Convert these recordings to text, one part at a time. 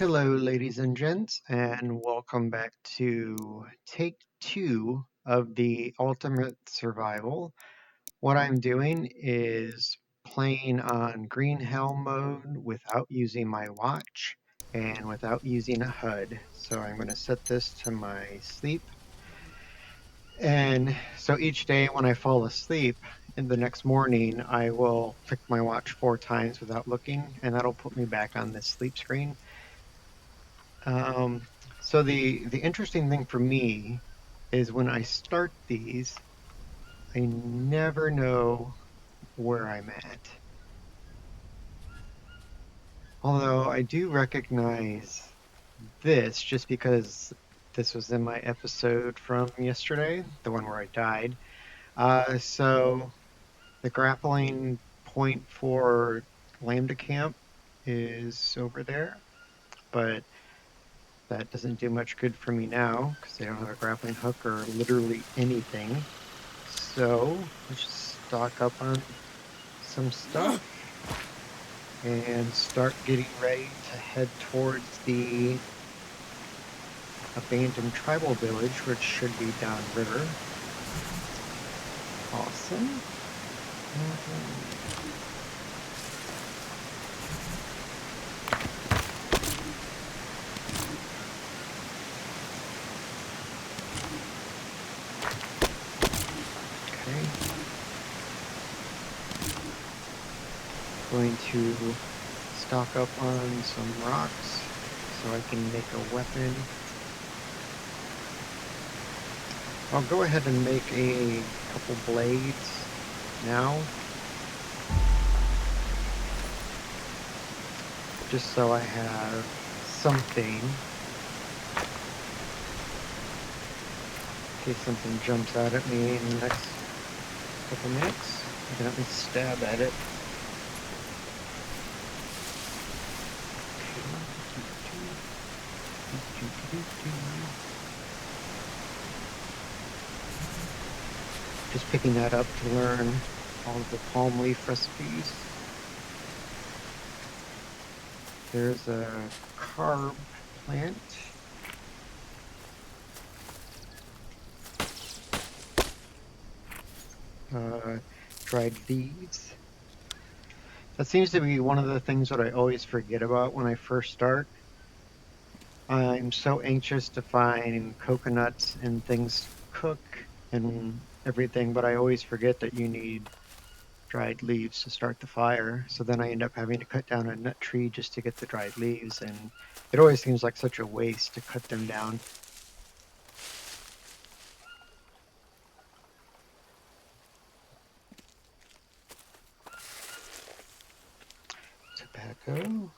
Hello, ladies and gents, and welcome back to take two of the Ultimate Survival. What I'm doing is playing on green helm mode without using my watch and without using a HUD. So I'm going to set this to my sleep. And so each day when I fall asleep, in the next morning, I will click my watch 4 times without looking, and that'll put me back on this sleep screen. Um, so the interesting thing for me is when I start these, I never know where I'm at. Although I do recognize this just because this was in my episode from yesterday, the one where I died. So the grappling point for Lambda Camp is over there, but that doesn't do much good for me now because they don't have a grappling hook or literally anything. So let's just stock up on some stuff and start getting ready to head towards the abandoned tribal village, which should be downriver. Awesome. Okay. Going to stock up on some rocks so I can make a weapon. I'll go ahead and make a couple blades now, just so I have something in case something jumps out at me in the next couple minutes. I can at least stab at it. Just picking that up to learn all of the palm leaf recipes. There's a carb plant. Dried leaves. That seems to be one of the things that I always forget about when I first start. I'm so anxious to find coconuts and things to cook and everything, but I always forget that you need dried leaves to start the fire. So then I end up having to cut down a nut tree just to get the dried leaves, and it always seems like such a waste to cut them down. Tobacco.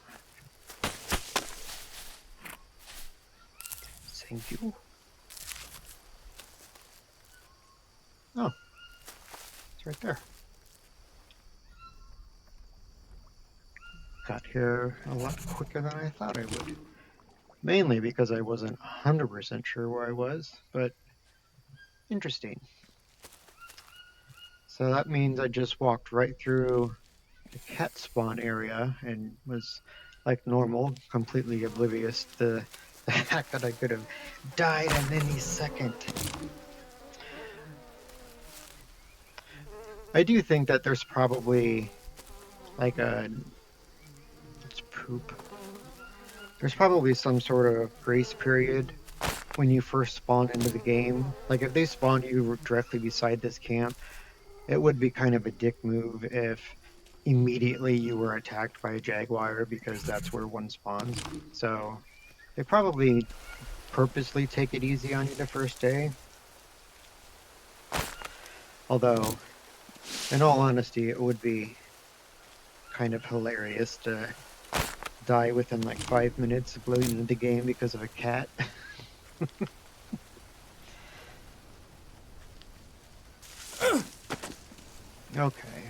Thank you. Oh, it's right there. Got here a lot quicker than I thought I would. Mainly because I wasn't 100% sure where I was, but interesting. So that means I just walked right through the cat spawn area and was like normal, completely oblivious to the fact that I could have died at any second. I do think that there's probably like it's poop. There's probably some sort of grace period when you first spawn into the game. Like if they spawned you directly beside this camp, it would be kind of a dick move if immediately you were attacked by a jaguar because that's where one spawns. So they probably purposely take it easy on you the first day. Although, in all honesty, it would be kind of hilarious to die within like 5 minutes of loading into the game because of a cat. Okay,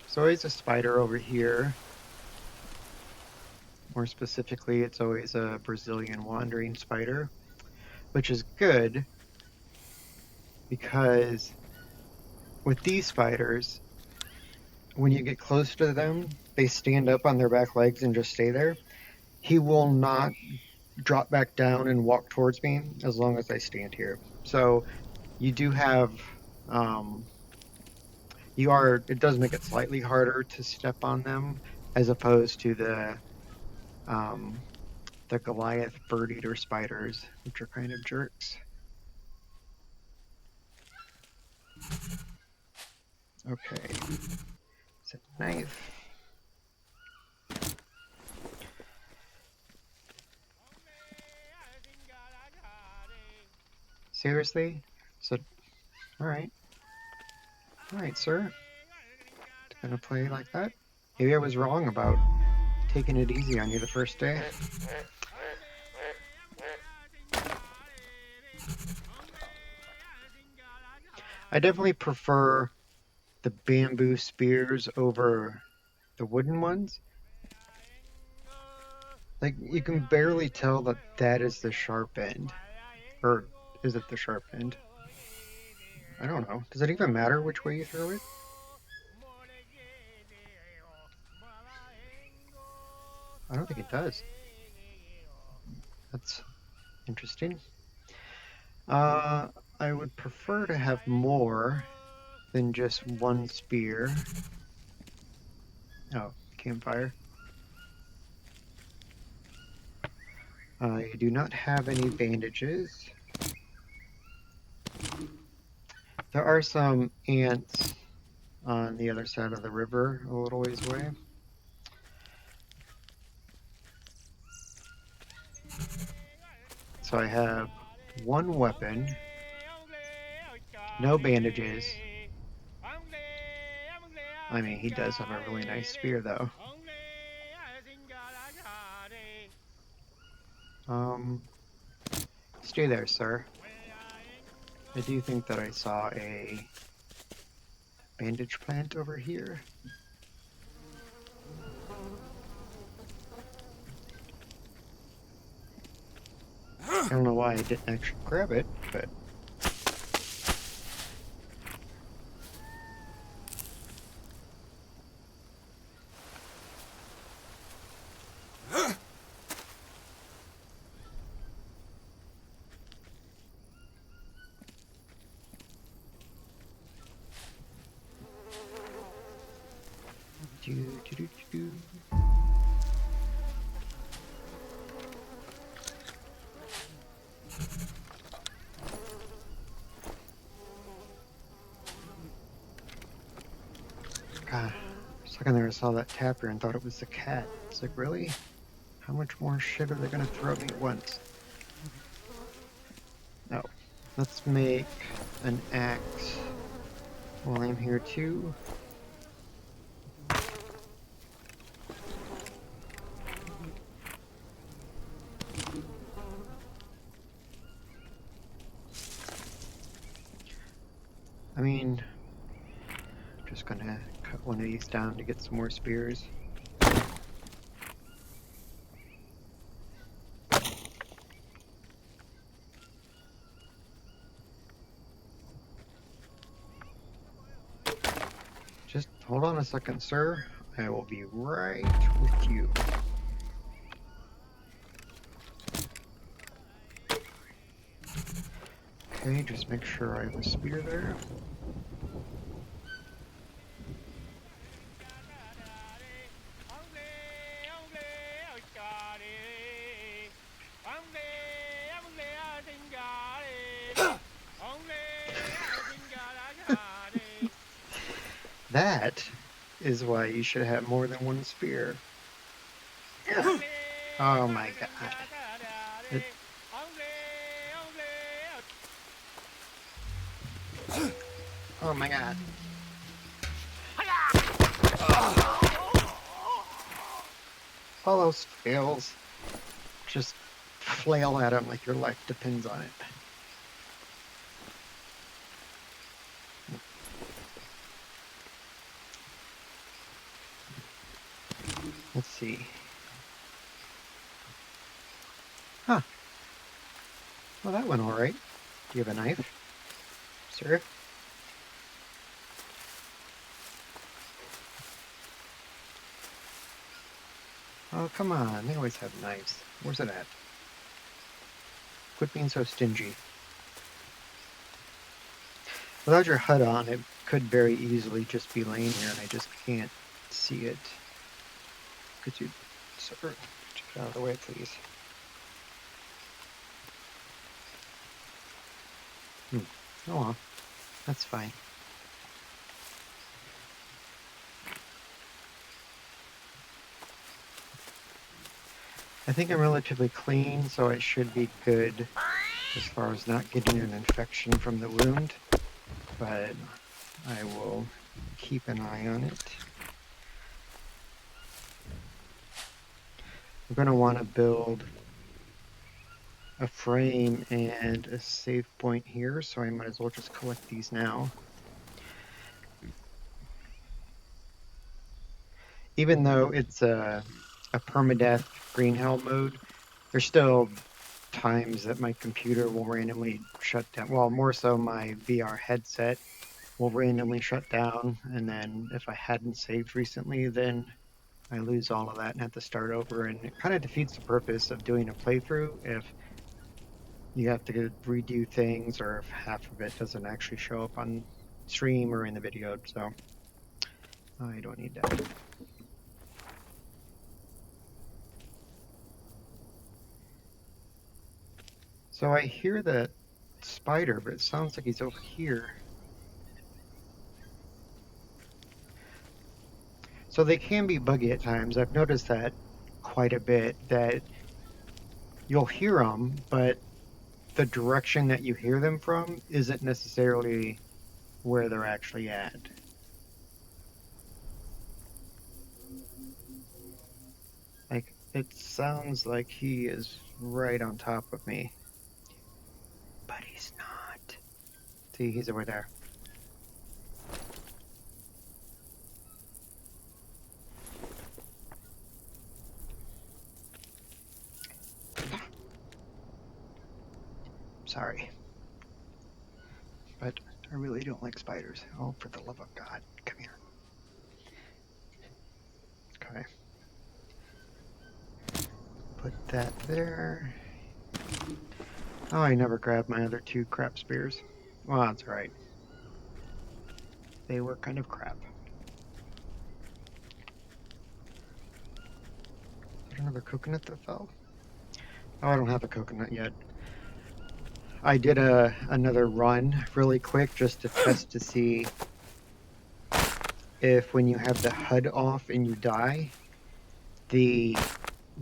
so always a spider over here. More specifically, it's always a Brazilian wandering spider, which is good because with these spiders, when you get close to them, they stand up on their back legs and just stay there. he will not drop back down and walk towards me as long as I stand here. So you do have, um, it does make it slightly harder to step on them as opposed to um, the Goliath bird eater spiders, which are kind of jerks. Okay, it's a knife. Seriously? So, alright. Alright, sir. Gonna play like that? Maybe I was wrong about taking it easy on you the first day. I definitely prefer the bamboo spears over the wooden ones. Like, you can barely tell that that is the sharp end. Or is it the sharp end? I don't know. Does it even matter which way you throw it? I don't think it does. That's interesting. Uh, I would prefer to have more than just one spear. Oh, campfire. You do not have any bandages. There are some ants on the other side of the river, a little ways away. So I have one weapon, no bandages. I mean, he does have a really nice spear, though. Um, Stay there, sir. I do think that I saw a bandage plant over here. I don't know why I didn't actually grab it, but... Do, do, do, do, do. God, for a second there I saw that tapper and thought it was the cat. It's like, really? How much more shit are they gonna throw at me at once? No. Let's make an axe while I'm here too. I mean, just gonna cut one of these down to get some more spears. Just hold on a second, sir. I will be right with you. Okay, just make sure I have a spear there. That is why you should have more than one spear. Oh my god. It... Oh my god. All those fails. Just flail at him like your life depends on it. Let's see. Huh. Well, that went alright. Do you have a knife, sir? Oh, come on. They always have knives. Where's it at? Quit being so stingy. Without your HUD on, it could very easily just be laying here, and I just can't see it. Could you, sir, get out of the way, please? Oh well, that's fine. I think I'm relatively clean, so I should be good as far as not getting an infection from the wound, but I will keep an eye on it. I'm going to want to build a frame and a save point here, so I might as well just collect these now. Even though it's a permadeath green hell mode, there's still times that my computer will randomly shut down. Well, more so my VR headset will randomly shut down, and then if I hadn't saved recently, then I lose all of that and have to start over, and it kind of defeats the purpose of doing a playthrough if you have to redo things or if half of it doesn't actually show up on stream or in the video, so I don't need that. So I hear that spider, but it sounds like he's over here. So they can be buggy at times. I've noticed that quite a bit, that you'll hear them, but the direction that you hear them from isn't necessarily where they're actually at. Like, it sounds like he is right on top of me, but he's not. See, he's over there. Sorry. But I really don't like spiders. Oh, for the love of God, come here. Okay. Put that there. Oh, I never grabbed my other two crap spears. Well, that's alright. They were kind of crap. Is there another coconut that fell? Oh, I don't have a coconut yet. I did another run really quick just to test to see if when you have the HUD off and you die, the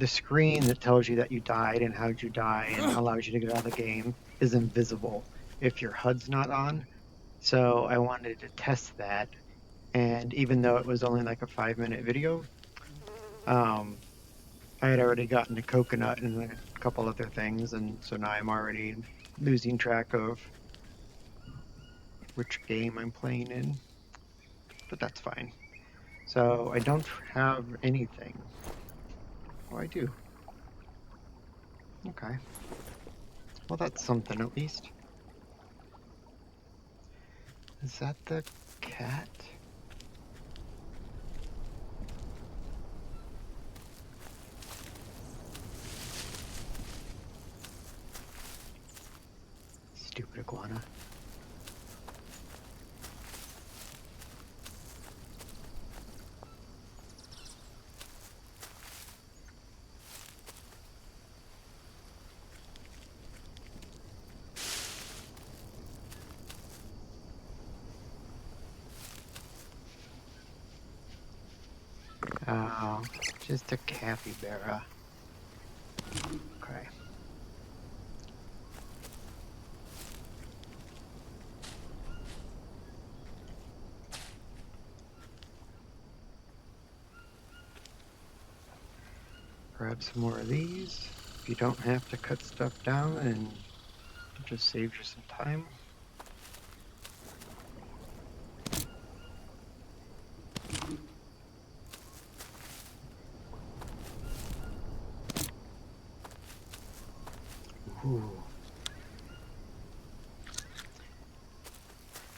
screen that tells you that you died and how'd you die and allows you to get out of the game is invisible if your HUD's not on. So I wanted to test that, and even though it was only like a 5-minute video, I had already gotten a coconut and a couple other things, and so now I'm already losing track of which game I'm playing in, but that's fine. So I don't have anything. Oh, I do. Okay. Well, that's something at least. Is that the cat? Stupid iguana. Oh, just a capybara. Okay. Grab some more of these. If you don't have to cut stuff down, and it just saves you some time. Ooh.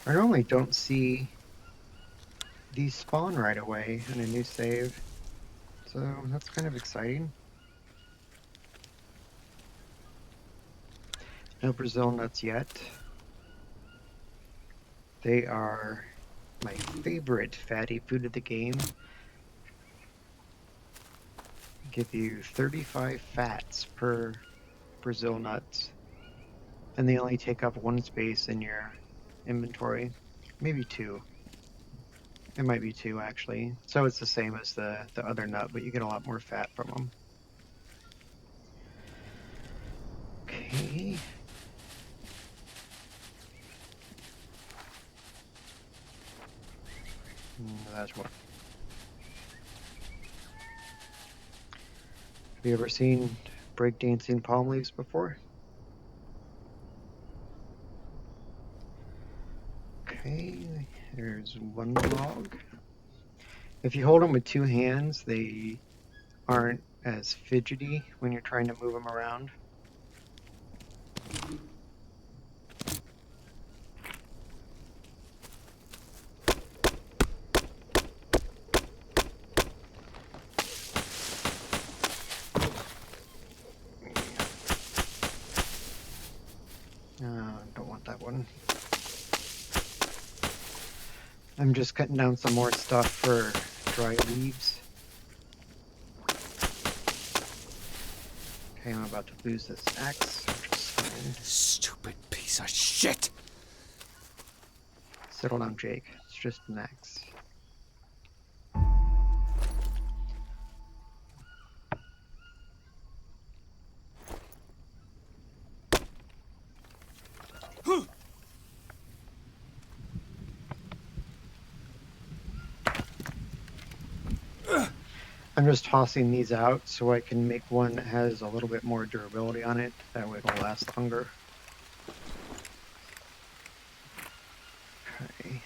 I normally don't see these spawn right away in a new save, So that's kind of exciting. No Brazil nuts yet. They are my favorite fatty food of the game. Give you 35 fats per Brazil nuts. And they only take up one space in your inventory. Maybe two. It might be two, actually. So it's the same as the other nut, but you get a lot more fat from them. Okay. That's one. Have you ever seen breakdancing palm leaves before? Okay, there's one log. If you hold them with two hands, they aren't as fidgety when you're trying to move them around. Don't want that one. I'm just cutting down some more stuff for dry leaves. Okay, I'm about to lose this axe, which is fine. Stupid piece of shit! Settle down, Jake. It's just an axe. I'm just tossing these out so I can make one that has a little bit more durability on it. That way it'll last longer. Okay.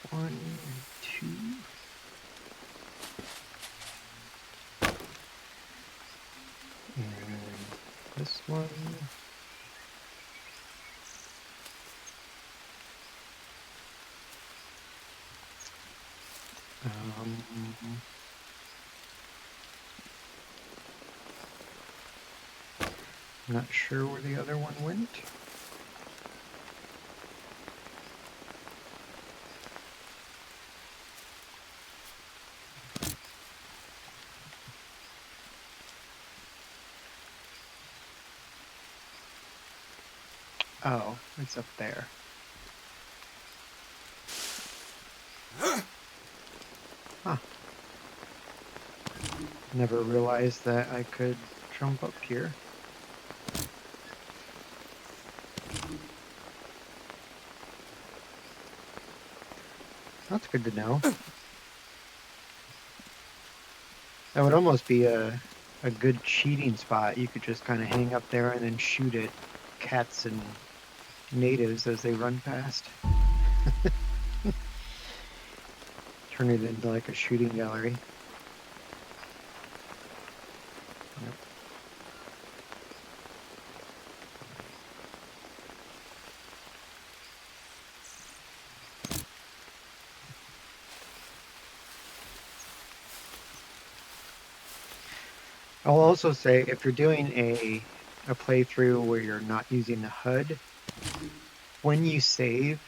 One, two. And this one. I'm not sure where the other one went. Oh, it's up there. Huh. Never realized that I could jump up here. That's good to know. That would almost be a good cheating spot. You could just kind of hang up there and then shoot at cats and natives as they run past. Turn it into like a shooting gallery. Yep. I'll also say if you're doing a playthrough where you're not using the HUD, when you save,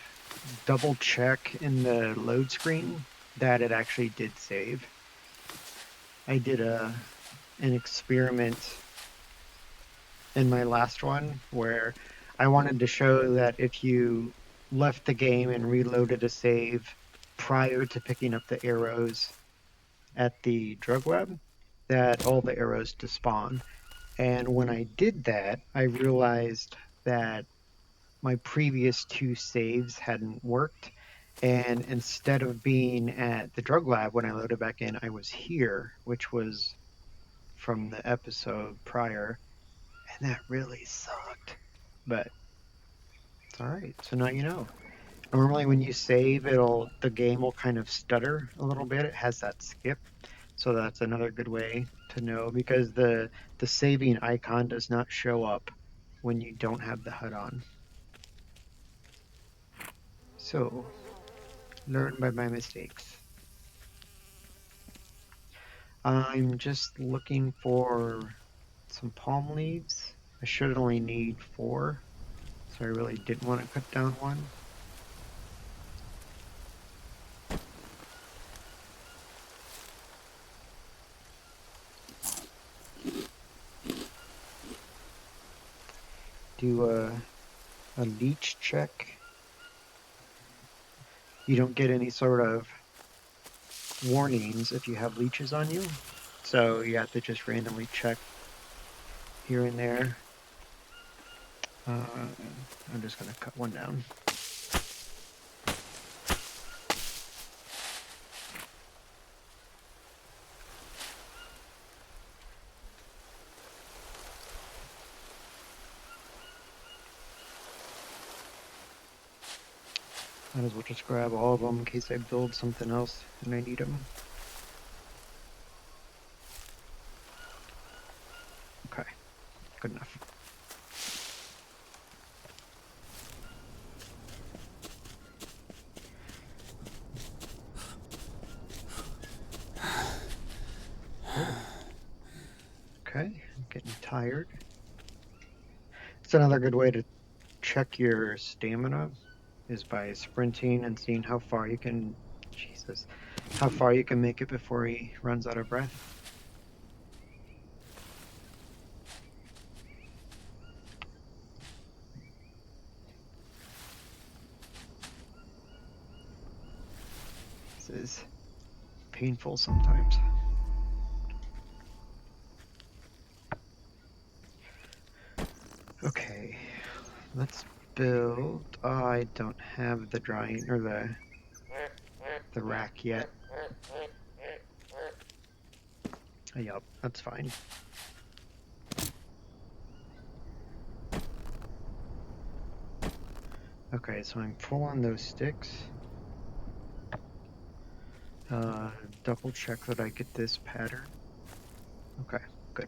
double check in the load screen that it actually did save. I did an experiment in my last one where I wanted to show that if you left the game and reloaded a save prior to picking up the arrows at the drug web, that all the arrows despawn. And when I did that, I realized that my previous two saves hadn't worked. And instead of being at the drug lab when I loaded back in, I was here, which was from the episode prior. And that really sucked. But it's all right. So now you know. Normally when you save, the game will kind of stutter a little bit. It has that skip. So that's another good way to know because the saving icon does not show up when you don't have the HUD on. So learn by my mistakes. I'm just looking for some palm leaves. I should only need 4, so I really didn't want to cut down one. Do a leech check. You don't get any sort of warnings if you have leeches on you, so you have to just randomly check here and there. I'm just going to cut one down. Might as well just grab all of them in case I build something else and I need them. Okay, good enough. Okay, I'm getting tired. It's another good way to check your stamina is by sprinting and seeing how far you can, Jesus, how far you can make it before he runs out of breath. This is painful sometimes. Okay, let's build. Oh, I don't have the drying or the rack yet. Yup, that's fine. Okay, so I'm full on those sticks. Double check that I get this pattern. Okay, good.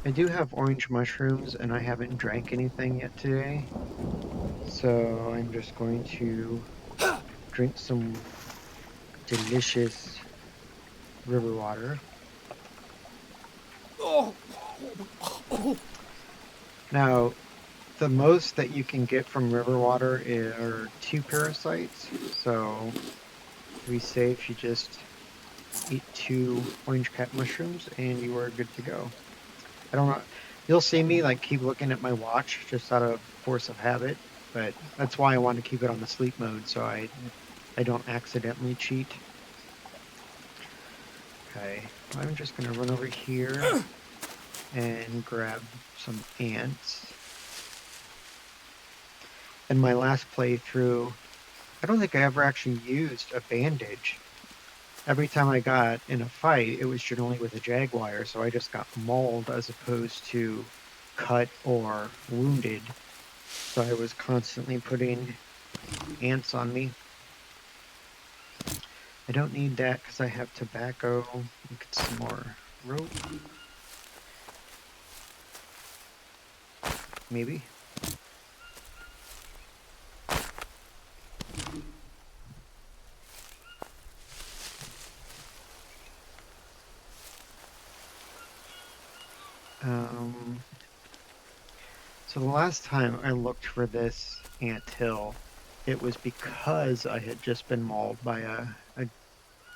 I do have orange mushrooms and I haven't drank anything yet today. So I'm just going to drink some delicious river water. Now, the most that you can get from river water are 2 parasites. So we say if you just eat 2 orange cap mushrooms and you are good to go. I don't know. You'll see me like keep looking at my watch just out of force of habit, but that's why I want to keep it on the sleep mode so I don't accidentally cheat. Okay, I'm just gonna run over here and grab some ants. In my last playthrough, I don't think I ever actually used a bandage. Every time I got in a fight, it was generally with a jaguar, so I just got mauled as opposed to cut or wounded. So I was constantly putting ants on me. I don't need that because I have tobacco. Get some more rope. Maybe. So the last time I looked for this ant hill, it was because I had just been mauled by a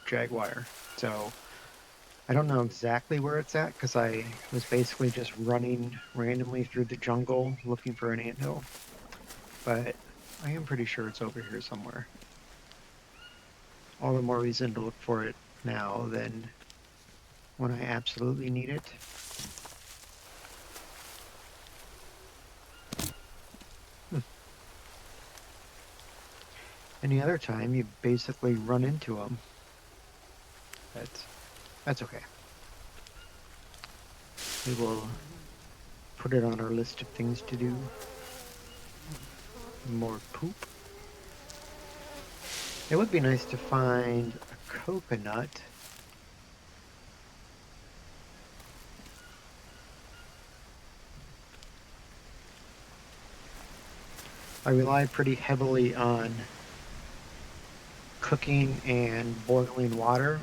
jaguar. So I don't know exactly where it's at because I was basically just running randomly through the jungle looking for an anthill. But I am pretty sure it's over here somewhere. all the more reason to look for it now than when I absolutely need it. Any other time, you basically run into them. That's okay. We will put it on our list of things to do. More poop. It would be nice to find a coconut. I rely pretty heavily on cooking and boiling water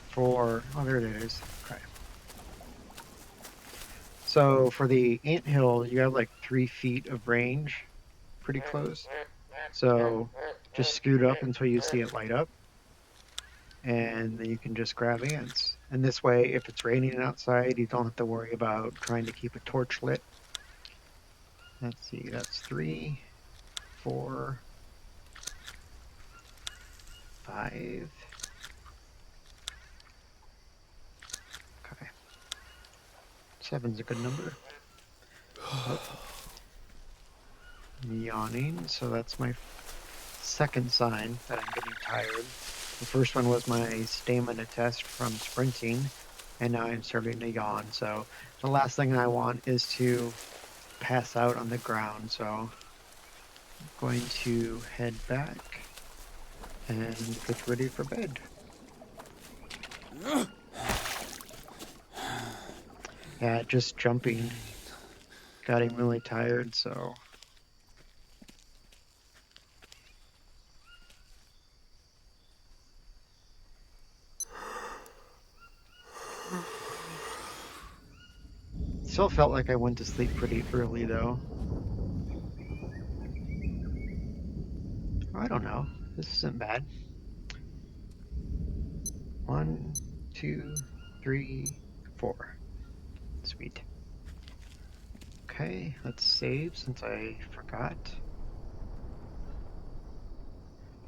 for, oh, there it is. Okay. So for the anthill, you have like 3 feet of range, pretty close. So just scoot up until you see it light up, and then you can just grab ants. And this way, if it's raining outside, you don't have to worry about trying to keep a torch lit. Let's see, that's 3, 4, 5. Okay. 7's a good number. Oh, I'm yawning, so that's my second sign that I'm getting tired. The first one was my stamina test from sprinting, and now I'm starting to yawn. So the last thing I want is to pass out on the ground. So I'm going to head back and get ready for bed. Yeah, just jumping got him really tired, so still felt like I went to sleep pretty early though. I don't know. This isn't bad. 1, 2, 3, 4. Sweet. Okay, let's save since I forgot.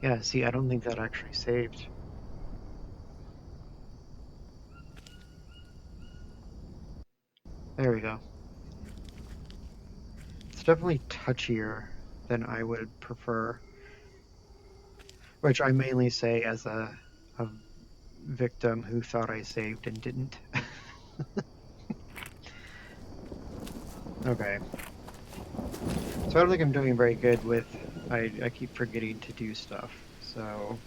Yeah, see, I don't think that actually saved. There we go. It's definitely touchier than I would prefer, which I mainly say as a victim who thought I saved and didn't. Okay. So I don't think I'm doing very good with, I keep forgetting to do stuff. So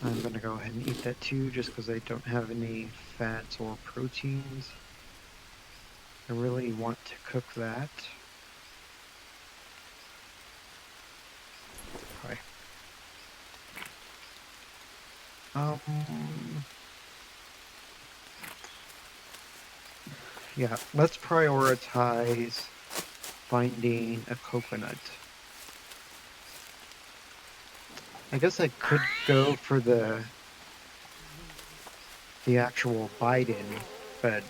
I'm going to go ahead and eat that too, just because I don't have any fats or proteins. I really want to cook that. Okay. Um, yeah, let's prioritize finding a coconut. I guess I could go for the actual Biden, but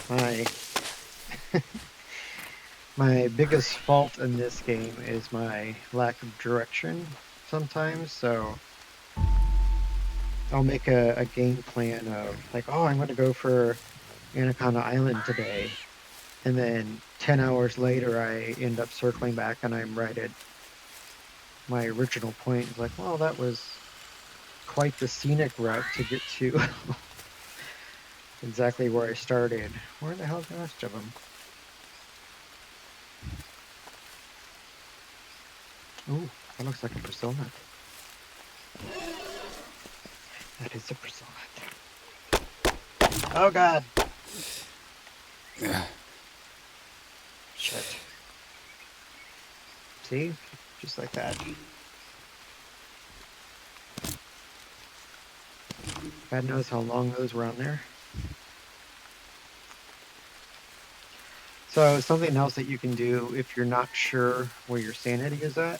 my my biggest fault in this game is my lack of direction sometimes, so I'll make a game plan of like, oh, I'm gonna go for Anaconda Island today, and then 10 hours later I end up circling back and I'm right at my original point. It's like, well, that was quite the scenic route to get to exactly where I started. Where the hell's the rest of them? Ooh, that looks like a Brazil nut. That is a Brazil nut. Oh god! Shit. See? Just like that. God knows how long those were on there. So something else that you can do if you're not sure where your sanity is at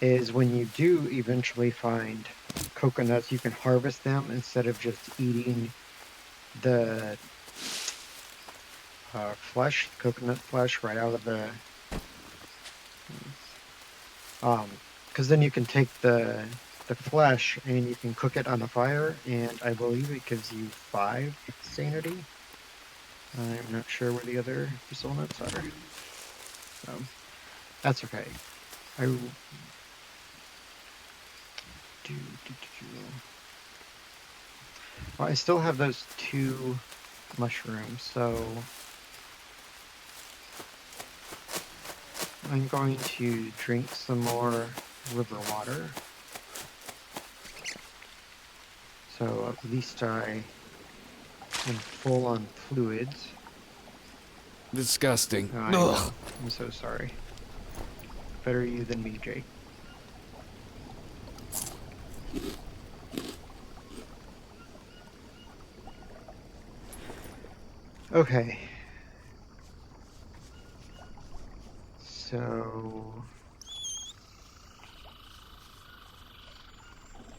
is when you do eventually find coconuts, you can harvest them instead of just eating the flesh, coconut flesh, right out of the. Because then you can take the flesh and you can cook it on a fire, and I believe it gives you 5 sanity. I'm not sure where the other pistol notes are, so that's okay. I do, do, do, do. Well, I still have those 2 mushrooms, so I'm going to drink some more river water. So at least I am full on fluids. Disgusting. Oh, I Ugh. know. I'm so sorry. Better you than me, Jake. Okay. So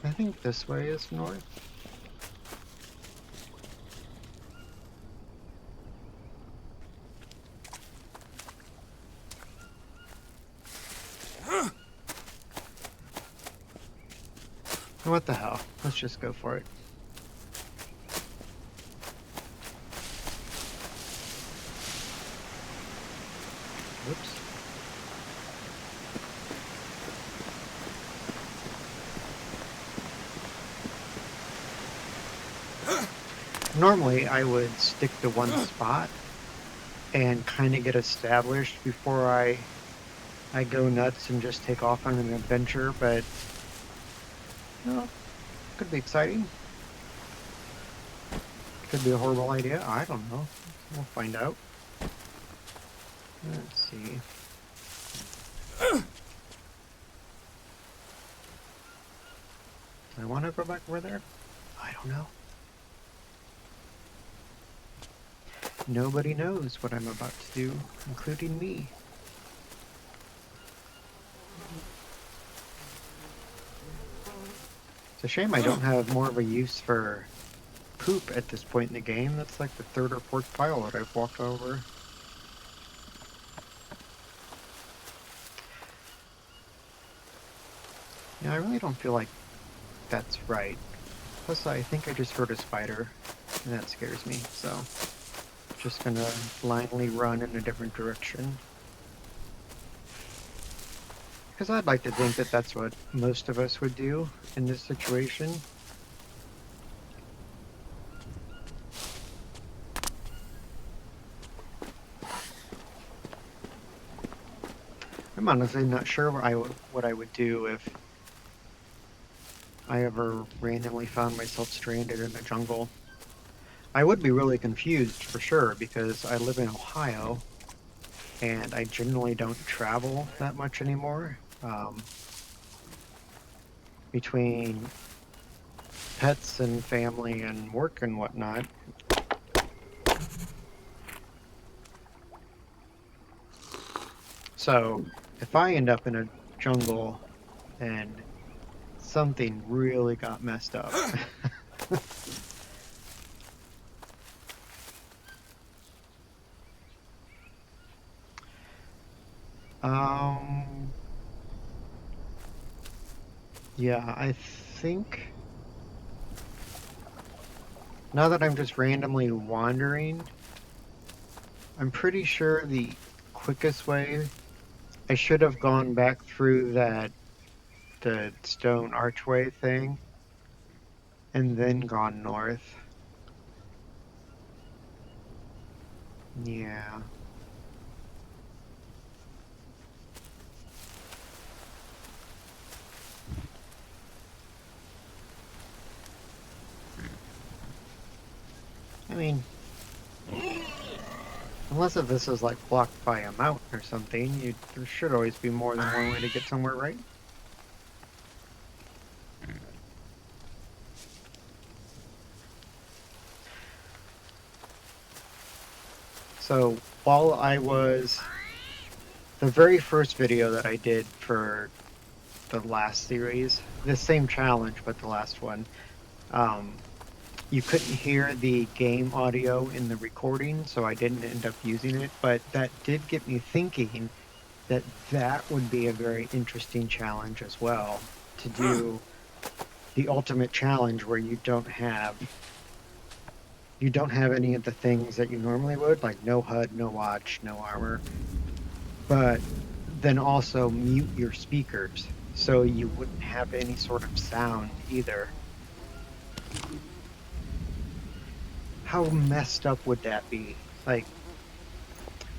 I think this way is north. What the hell? Let's just go for it. Whoops. Normally, I would stick to one spot and kind of get established before I go nuts and just take off on an adventure, but no, could be exciting. Could be a horrible idea. I don't know. We'll find out. Let's see. Do I want to go back over there? I don't know. Nobody knows what I'm about to do, including me. It's a shame I don't have more of a use for poop at this point in the game. That's like the 3rd or 4th pile that I've walked over. Yeah, I really don't feel like that's right. Plus, I think I just heard a spider, and that scares me, so just gonna blindly run in a different direction. Because I'd like to think that that's what most of us would do in this situation. I'm honestly not sure what I would do if I ever randomly found myself stranded in a jungle. I would be really confused for sure because I live in Ohio and I generally don't travel that much anymore. Between pets and family and work and whatnot. So if I end up in a jungle and something really got messed up. um, yeah, I think now that I'm just randomly wandering, I'm pretty sure the quickest way, I should have gone back through the stone archway thing and then gone north. Yeah. I mean, unless if this is like blocked by a mountain or something, there should always be more than one way to get somewhere, right? So while I was, the very first video that I did for the last series, the same challenge, but the last one, um, you couldn't hear the game audio in the recording, so I didn't end up using it, but that did get me thinking, that would be a very interesting challenge as well, to do the ultimate challenge where you don't have any of the things that you normally would, like no HUD, no watch, no armor, but then also mute your speakers so you wouldn't have any sort of sound either. How messed up would that be? Like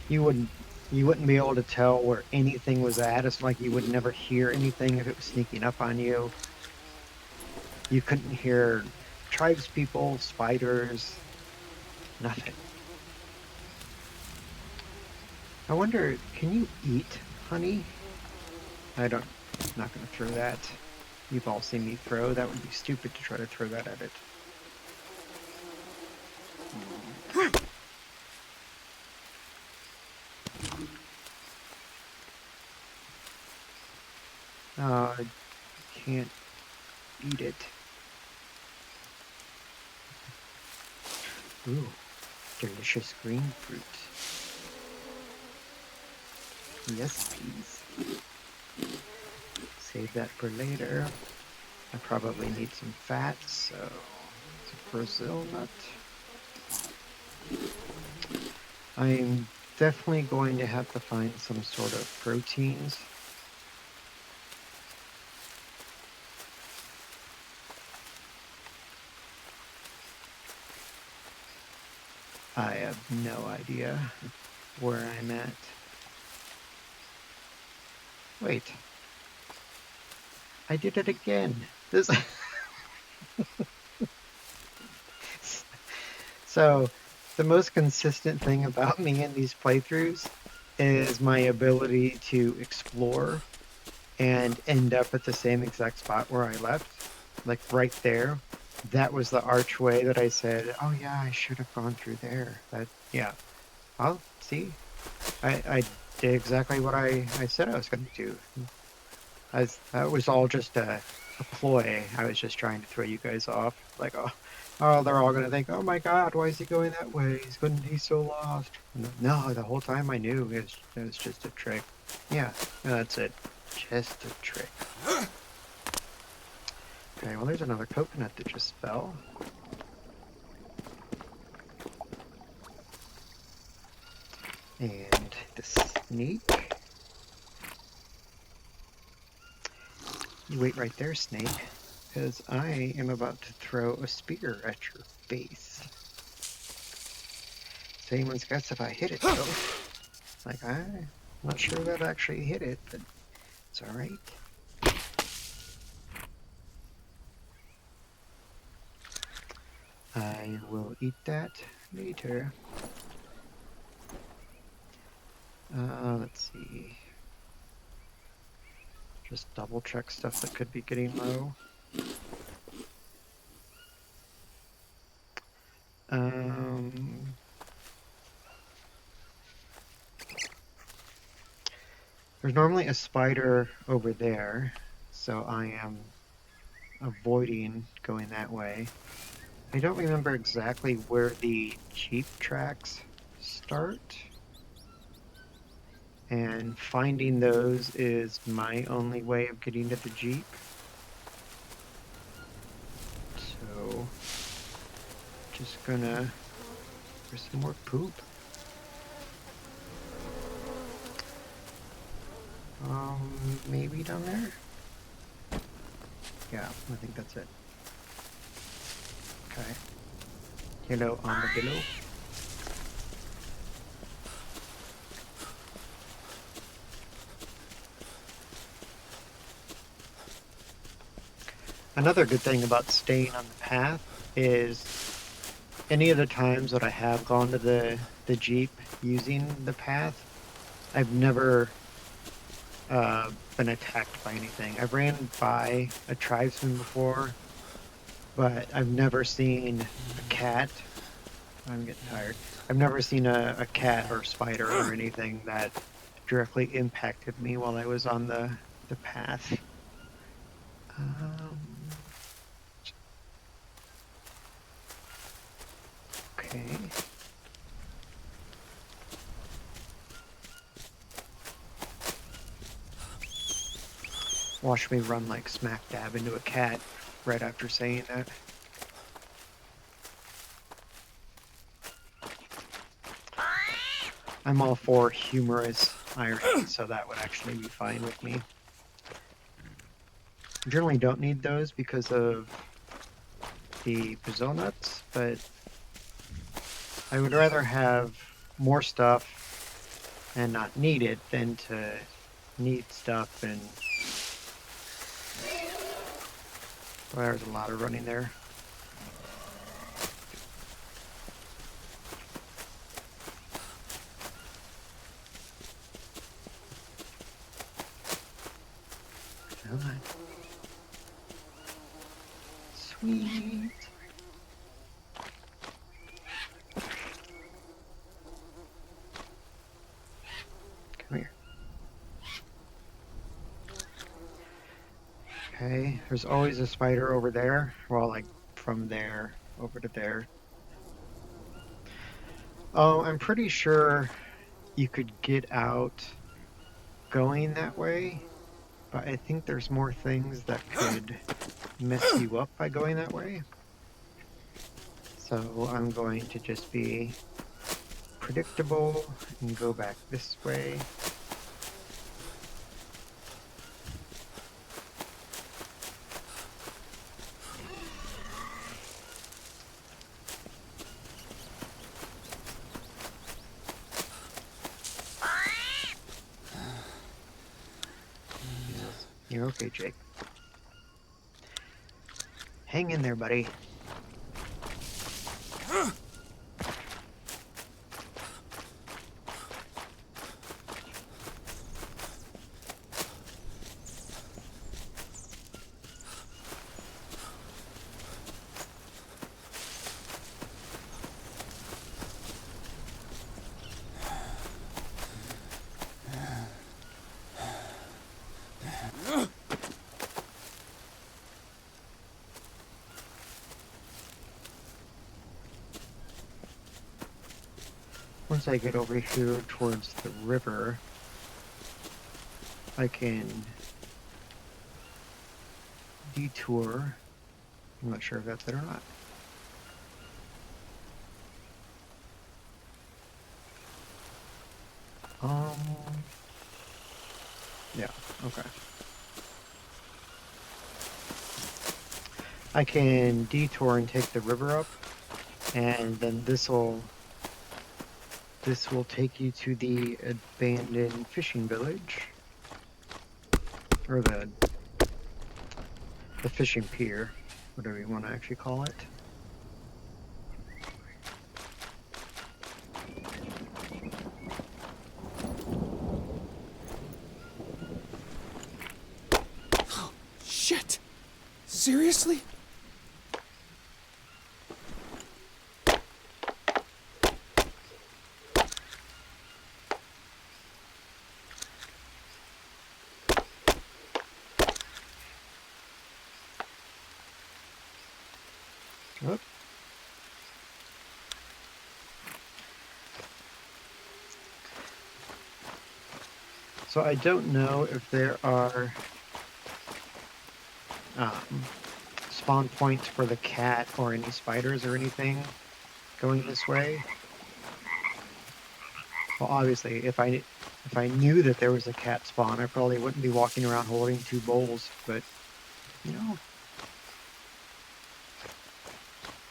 you wouldn't you wouldn't be able to tell where anything was at. It's like you would never hear anything if it was sneaking up on you. You couldn't hear tribespeople, spiders, nothing. I wonder, can you eat honey? I don't, not going to throw that. You've all seen me throw. That would be stupid to try to throw that at it. I can't eat it. Ooh, delicious green fruit. Yes, please. Save that for later. I probably need some fat, so it's a Brazil nut. I'm definitely going to have to find some sort of proteins. I have no idea where I'm at. Wait, I did it again. This So, the most consistent thing about me in these playthroughs is my ability to explore and end up at the same exact spot where I left, like right there. That was the archway that I said, oh yeah, I should have gone through there. Yeah. I'll see. I did exactly what I said I was going to do. That was all just a ploy. I was just trying to throw you guys off. Like, oh, they're all going to think, oh my God, why is he going that way? He's so lost. No, the whole time I knew it was just a trick. Yeah, that's it. Just a trick. Okay, well, there's another coconut that just fell. And the snake. You wait right there, snake, because I am about to throw a spear at your face. So anyone's guess if I hit it, though. Like, I'm not sure that I actually hit it, but it's alright. I will eat that later. Let's see. Just double check stuff that could be getting low. There's normally a spider over there, so I am avoiding going that way. I don't remember exactly where the Jeep tracks start, and finding those is my only way of getting to the Jeep. So, just gonna, there's some more poop. Maybe down there? Yeah, I think that's it. Okay. Hello, armadillo. Another good thing about staying on the path is any of the times that I have gone to the Jeep using the path, I've never been attacked by anything. I've ran by a tribesman before, but I've never seen a cat. I'm getting tired. I've never seen a cat or a spider or anything that directly impacted me while I was on the path. Um, okay. Watch me run like smack dab into a cat right after saying that. I'm all for humorous irony, so that would actually be fine with me. Generally don't need those because of the Brazil nuts, but I would rather have more stuff and not need it than to need stuff and... Well, there's a lot of running there. Come on. Sweet. Come here. Okay, there's always a spider over there. Well, like from there over to there. Oh, I'm pretty sure you could get out going that way, but I think there's more things that could mess you up by going that way. So I'm going to just be predictable and go back this way. You're okay, Jake. Hang in there, buddy. Once I get over here towards the river, I can detour. I'm not sure if that's it or not. Yeah, okay. I can detour and take the river up, and then this will take you to the abandoned fishing village, or the fishing pier, whatever you want to actually call it. Shit! Seriously? Whoop. So I don't know if there are spawn points for the cat or any spiders or anything going this way. Well, obviously, if I knew that there was a cat spawn, I probably wouldn't be walking around holding 2 bowls, but you know,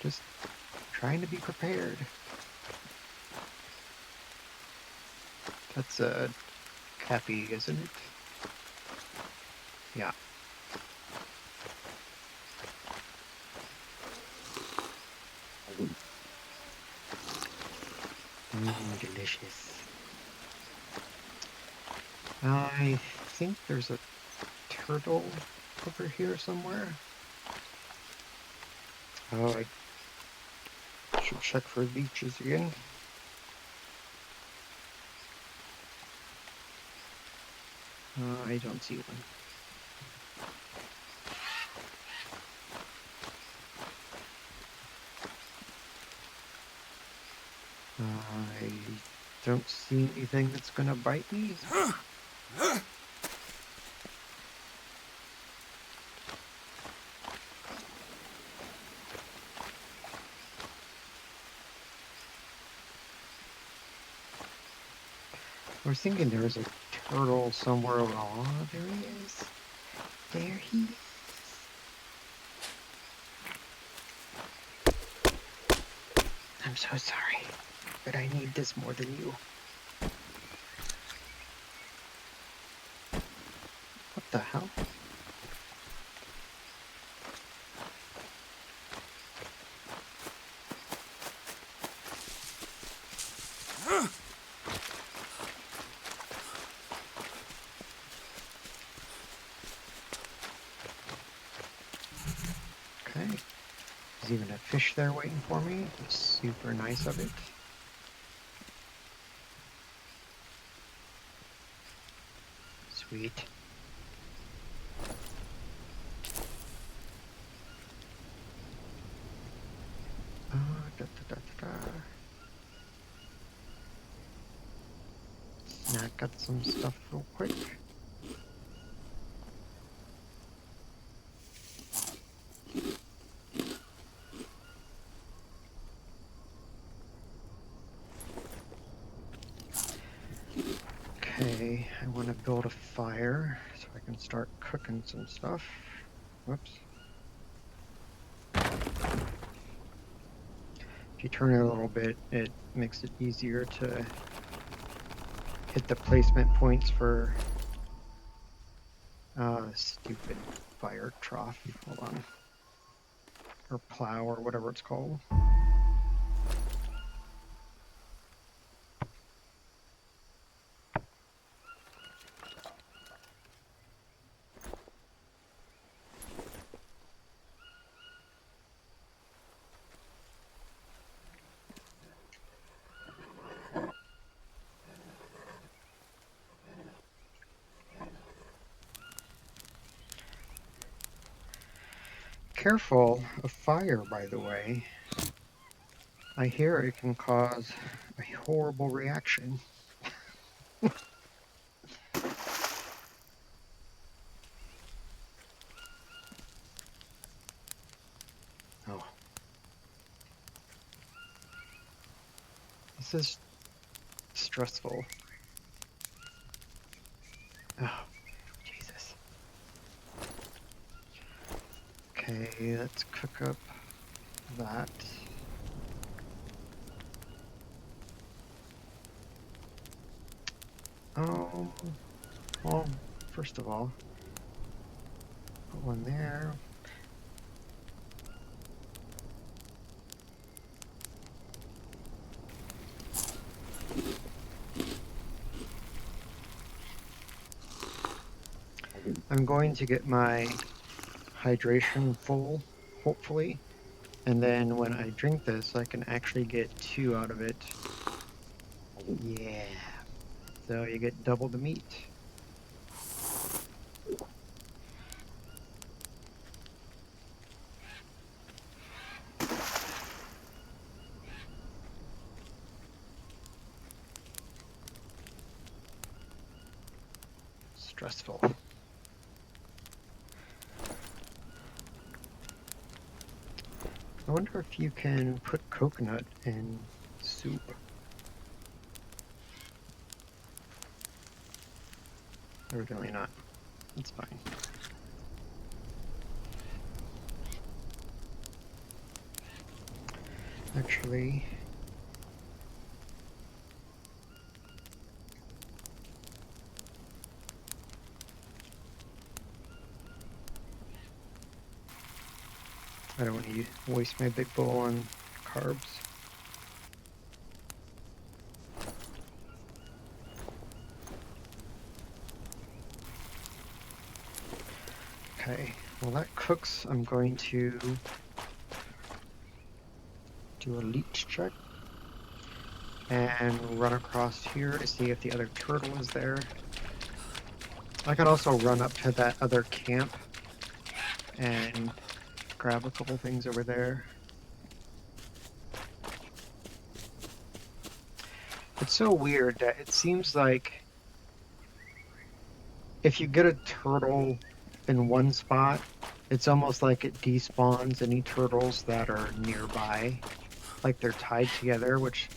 just trying to be prepared. That's a Cappy, isn't it? Yeah. Delicious. I think there's a turtle over here somewhere. Oh, I should check for leeches again. I don't see one. I don't see anything that's gonna bite me. I was thinking there was a turtle somewhere. Oh, there he is. There he is. I'm so sorry, but I need this more than you. What the hell? Okay. There's even a fish there waiting for me. It's super nice of it. Sweet. Da, da, da, da, da. Snack got some stuff real quick. Okay, I want to build a fire so I can start cooking some stuff. Whoops. If you turn it a little bit, it makes it easier to hit the placement points for stupid fire trough. Hold on. Or plow or whatever it's called. Careful of fire, by the way. I hear it can cause a horrible reaction. Oh. This is stressful. Oh, Jesus. Okay, let's cook up that. Oh, well, first of all, put one there. I'm going to get my hydration full, hopefully, and then when I drink this, I can actually get 2 out of it. Yeah. So you get double the meat. Stressful. I wonder if you can put coconut in soup. Evidently not. It's fine. Actually, I don't want to waste my big bowl on carbs. Okay, while that cooks, I'm going to do a leech check and run across here to see if the other turtle is there. I could also run up to that other camp and grab a couple things over there. It's so weird that it seems like if you get a turtle in one spot, it's almost like it despawns any turtles that are nearby, like they're tied together, which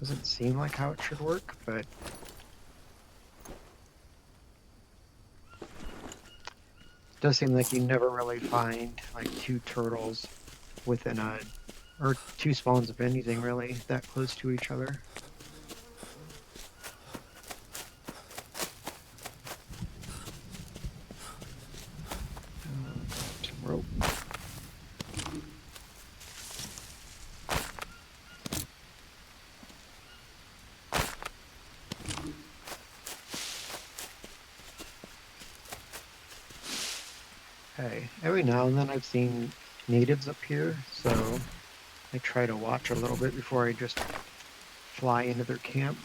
doesn't seem like how it should work, but Does seem like you never really find like two turtles within a, or two spawns of anything really that close to each other. Grab some rope. Okay, every now and then I've seen natives up here, so I try to watch a little bit before I just fly into their camp.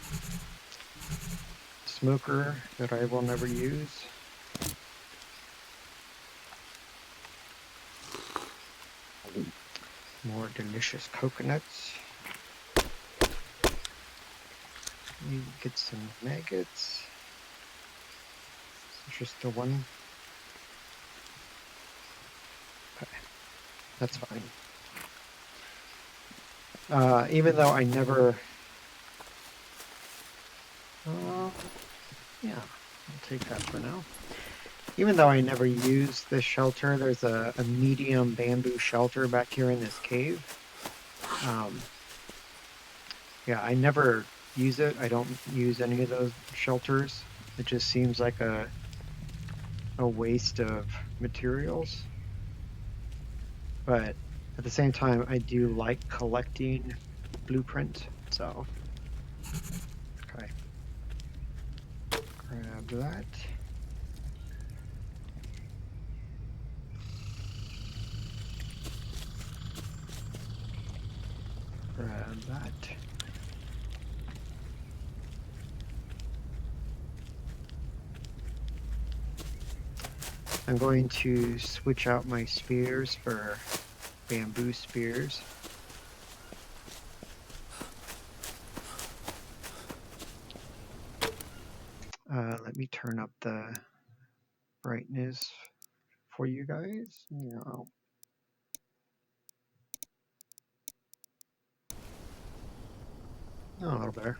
Smoker that I will never use. More delicious coconuts. You get some maggots. It's just the one. Okay, that's fine. Even though I never. Yeah, I'll take that for now. Even though I never use this shelter, there's a medium bamboo shelter back here in this cave. Yeah, I never use it. I don't use any of those shelters. It just seems like a waste of materials. But at the same time, I do like collecting blueprint. So, okay, grab that. Grab that. I'm going to switch out my spears for bamboo spears. Let me turn up the brightness for you guys. No. Oh, a little better.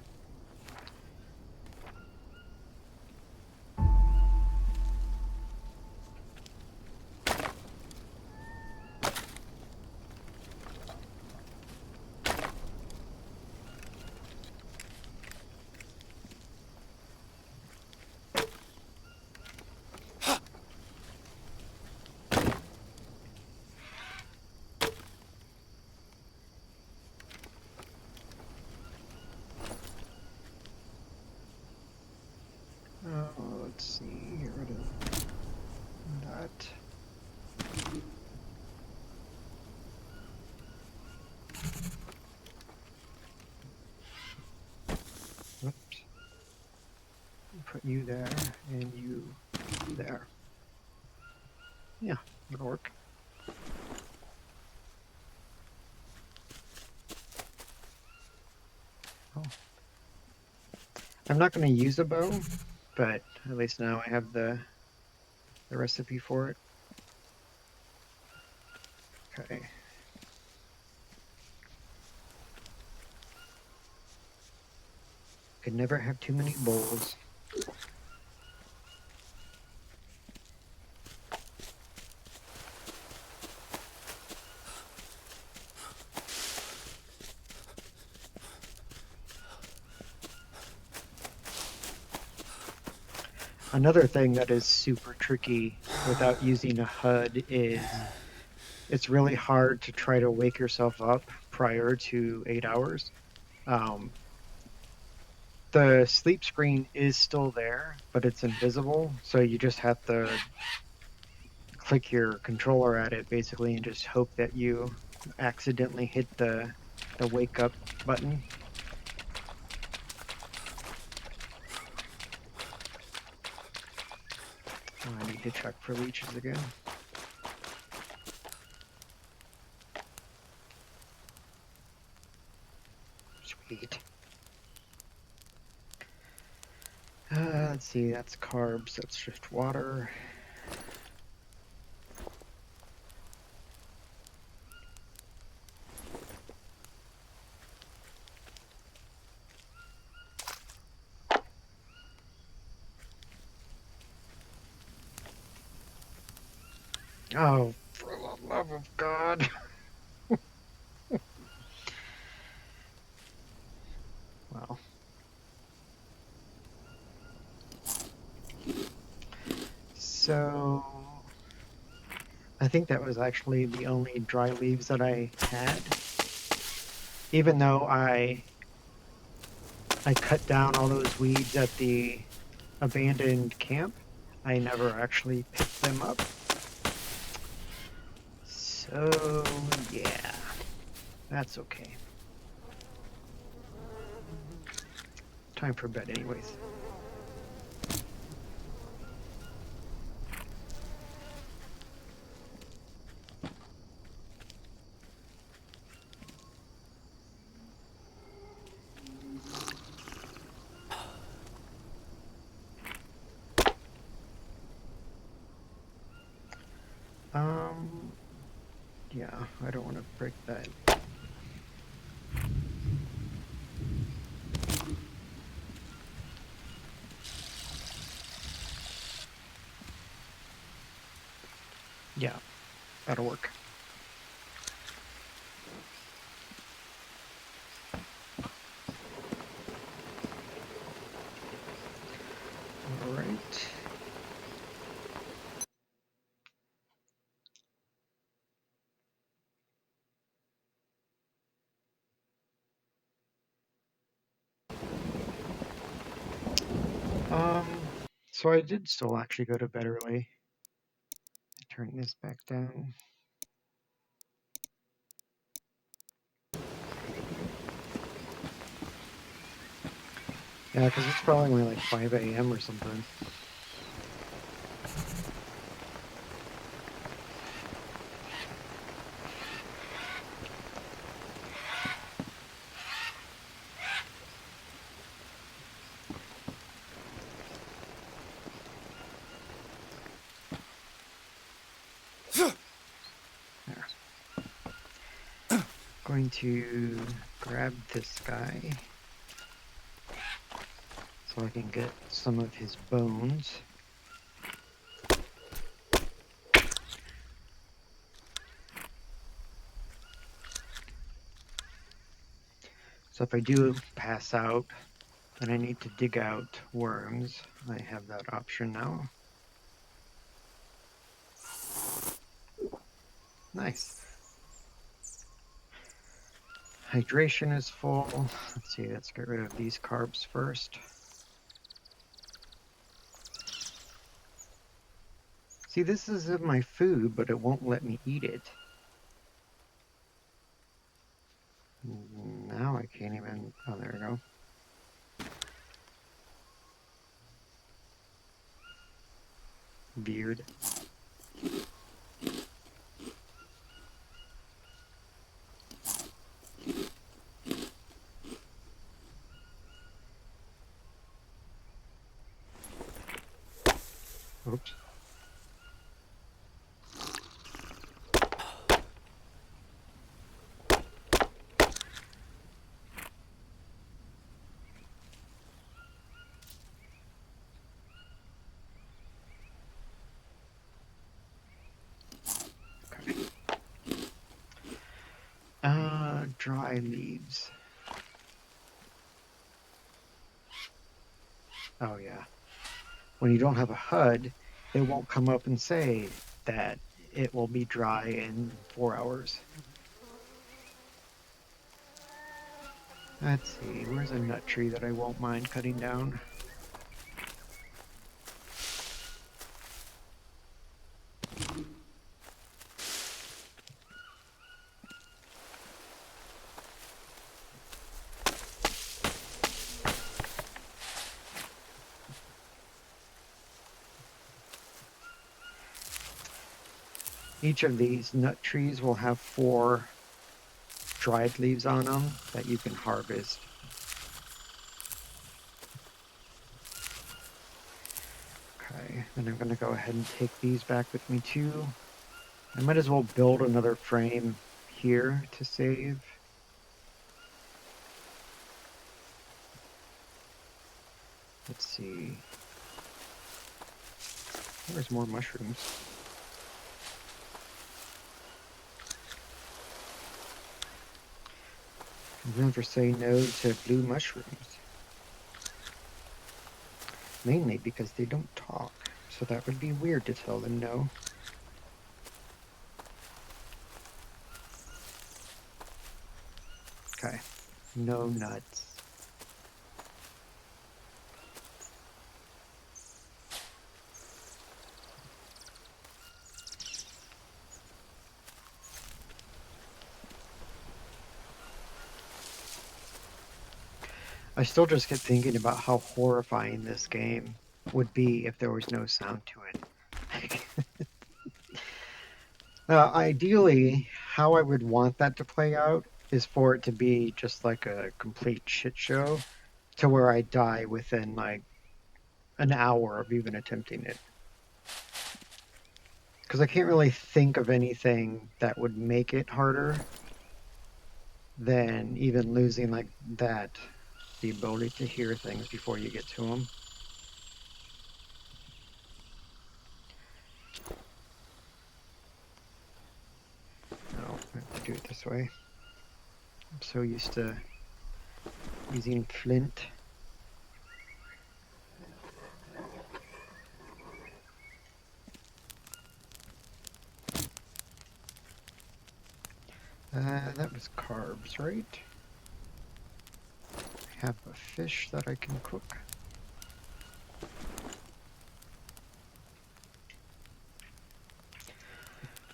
Let's see, get rid of that. Whoops. Put you there and you there. Yeah, that'll work. Oh. I'm not going to use a bow, but at least now I have the recipe for it. Okay. Could never have too many bowls. Another thing that is super tricky without using a HUD is it's really hard to try to wake yourself up prior to 8 hours. The sleep screen is still there, but it's invisible, so you just have to click your controller at it basically and just hope that you accidentally hit the wake up button. Oh, I need to check for leeches again. Sweet. Let's see, that's carbs, that's just water. Oh, for the love of God. Well, so I think that was actually the only dry leaves that I had. Even though I cut down all those weeds at the abandoned camp, I never actually picked them up. So, yeah, that's okay. Time for bed, anyways. Um, yeah, I don't want to break that. Yeah, that'll work. All right. Um, so I did still actually go to bed early. Turn this back down. Yeah, because it's probably only like 5 a.m. or something. There. Going to grab this guy so I can get some of his bones. So if I do pass out and I need to dig out worms, I have that option now. Nice. Hydration is full. Let's see, let's get rid of these carbs first. See, this is in my food, but it won't let me eat it. Now I can't even. Oh, there we go. Viewed. Oops. Okay. Dry leaves. Oh, yeah. When you don't have a HUD, it won't come up and say that it will be dry in 4 hours. Let's see, where's a nut tree that I won't mind cutting down? Each of these nut trees will have 4 dried leaves on them that you can harvest. Okay, then I'm going to go ahead and take these back with me too. I might as well build another frame here to save. Let's see. There's more mushrooms. Never say no to blue mushrooms. Mainly because they don't talk, so that would be weird to tell them no. Okay, no nuts. I still just get thinking about how horrifying this game would be if there was no sound to it. Ideally, how I would want that to play out is for it to be just like a complete shit show to where I die within like an hour of even attempting it. Because I can't really think of anything that would make it harder than even losing like that, the ability to hear things before you get to them. No, I have to do it this way. I'm so used to using flint. That was carbs, right? I have a fish that I can cook.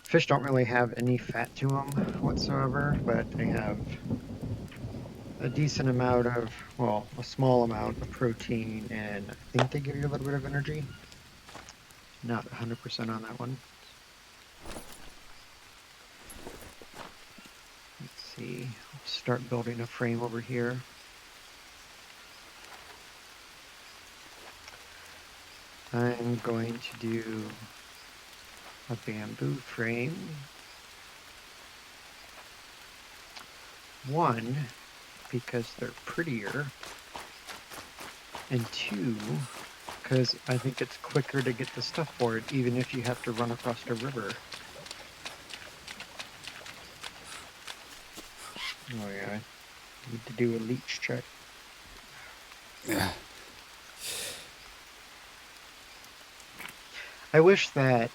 Fish don't really have any fat to them whatsoever, but they have a decent amount of, well, a small amount of protein, and I think they give you a little bit of energy. Not 100% on that one. Let's see. I'll start building a frame over here. I'm going to do a bamboo frame. One, because they're prettier, and two, because I think it's quicker to get the stuff for it, even if you have to run across the river. Oh yeah, need to do a leech check. I wish that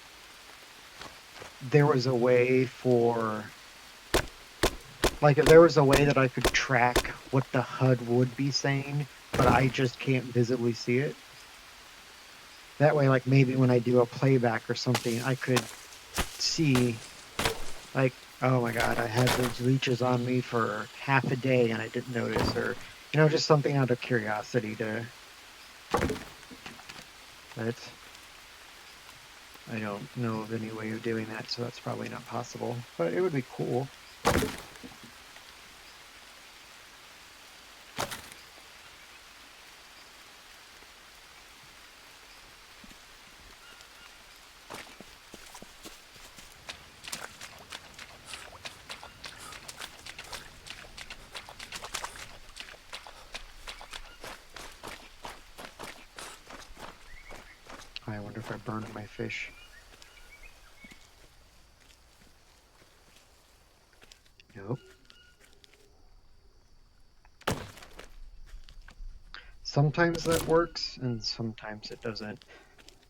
there was a way for, like, if there was a way that I could track what the HUD would be saying, but I just can't visibly see it. That way, like, maybe when I do a playback or something, I could see, like, oh my god, I had those leeches on me for half a day and I didn't notice, or, just something out of curiosity to, but I don't know of any way of doing that, so that's probably not possible, but it would be cool. I wonder if I burned my fish. Nope. Sometimes that works, and sometimes it doesn't.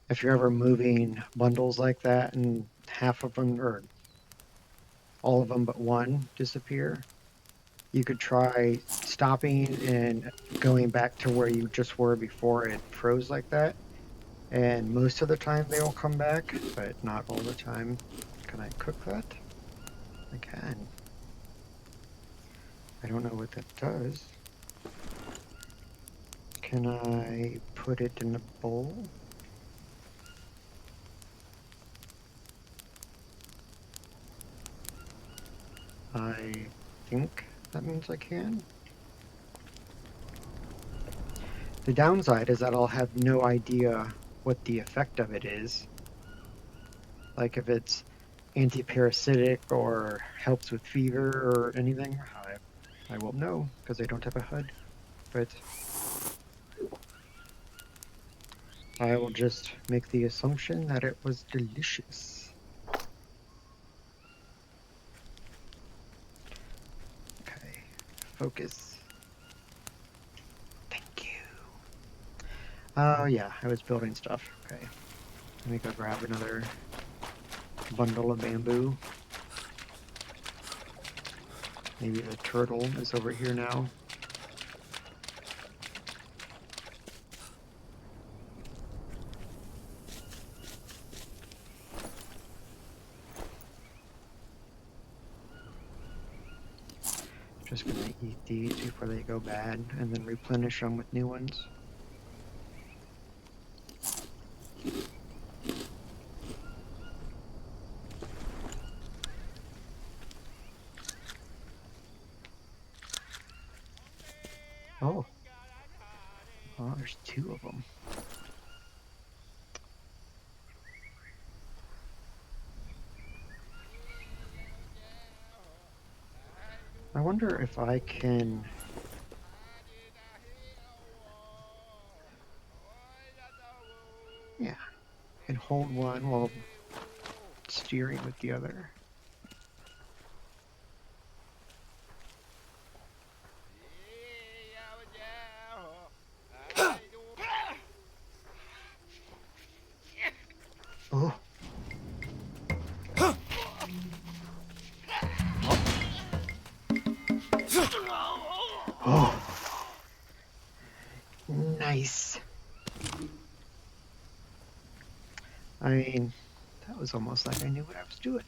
If you're ever moving bundles like that and half of them, or all of them but one, disappear, you could try stopping and going back to where you just were before it froze like that. And most of the time they will come back, but not all the time. Can I cook that? I can. I don't know what that does. Can I put it in a bowl? I think that means I can. The downside is that I'll have no idea what the effect of it is. Like if it's anti-parasitic or helps with fever or anything, I won't know because I don't have a HUD. But I will just make the assumption that it was delicious. Okay, focus. Thank you. Oh, yeah, I was building stuff. Okay. Let me go grab another bundle of bamboo. Maybe the turtle is over here now. Just gonna eat these before they go bad and then replenish them with new ones. Oh, oh, there's two of them. I wonder if I can. Yeah, I can hold one while steering with the other. Oh, oh, nice. I mean, that was almost like I knew what I was doing.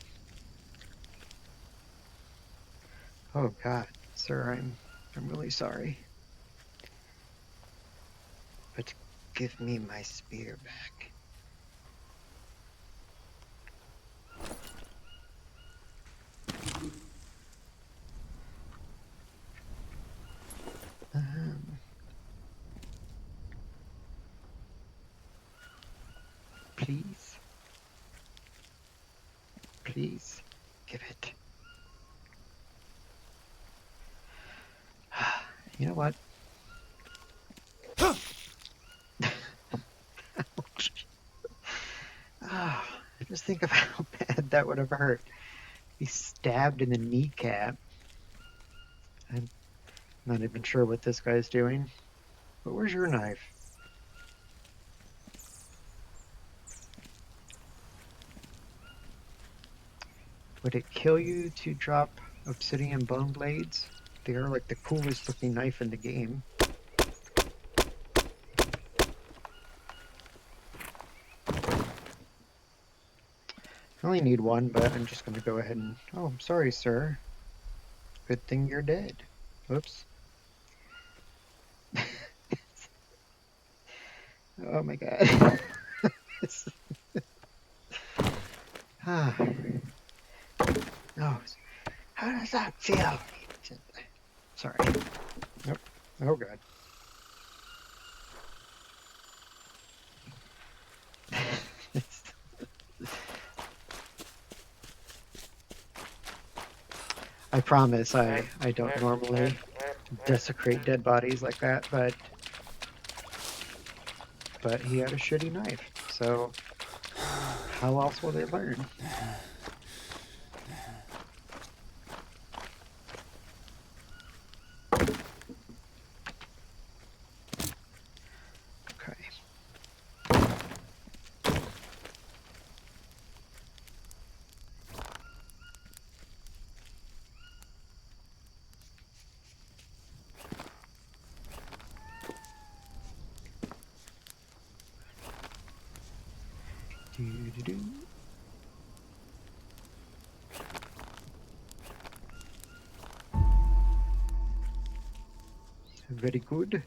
Oh God, sir, I'm really sorry. But give me my spear back. Um, please, please, give it. You know what? Ah, just think of how bad that would have hurt. Be stabbed in the kneecap. I'm not even sure what this guy's doing. But where's your knife? Would it kill you to drop obsidian bone blades? They are like the coolest looking knife in the game. I only need one, but I'm just going to go ahead and... Oh, I'm sorry, sir. Good thing you're dead. Whoops. Oh my god. Ah. Oh, how does that feel? Sorry. Nope. Oh god. I promise I don't normally desecrate dead bodies like that, but he had a shitty knife, so how else will they learn? Okay. Do-do-do. Very good.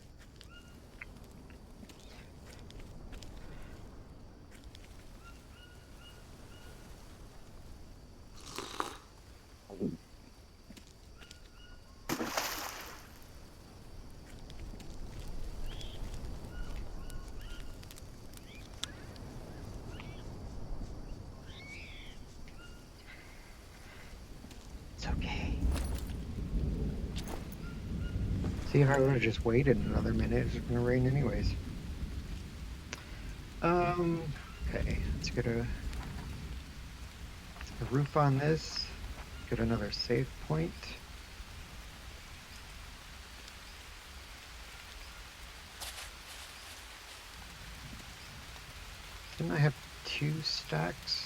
It's okay. See, if I would have just waited another minute, it's gonna rain anyways. Okay, let's get a roof on this. Get another save point. Didn't I have 2 stacks?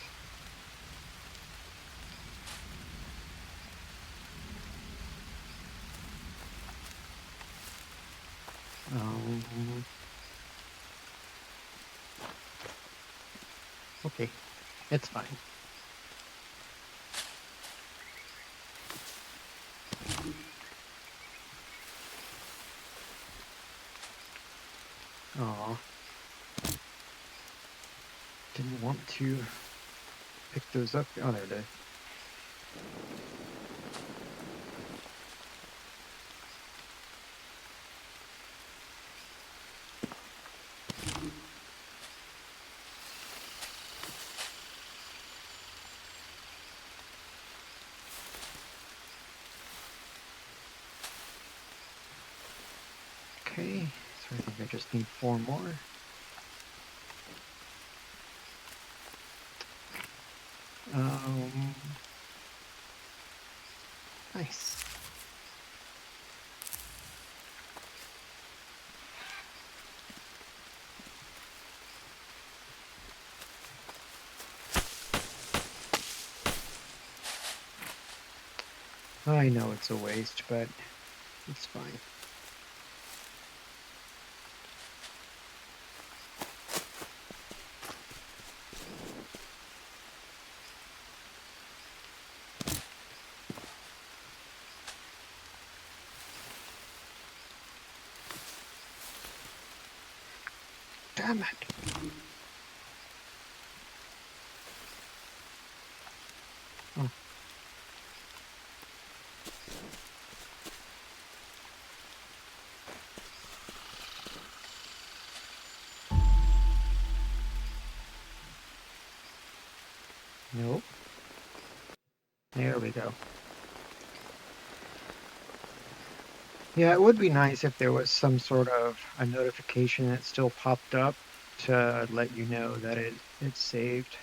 Um, okay, it's fine. Aw, didn't want to pick those up. Oh, there it is. Okay, so I think I just need 4 more. Um, nice. I know it's a waste, but it's fine. Damn it. Oh, nope. There we go. Yeah, it would be nice if there was some sort of a notification that still popped up to let you know that it's saved.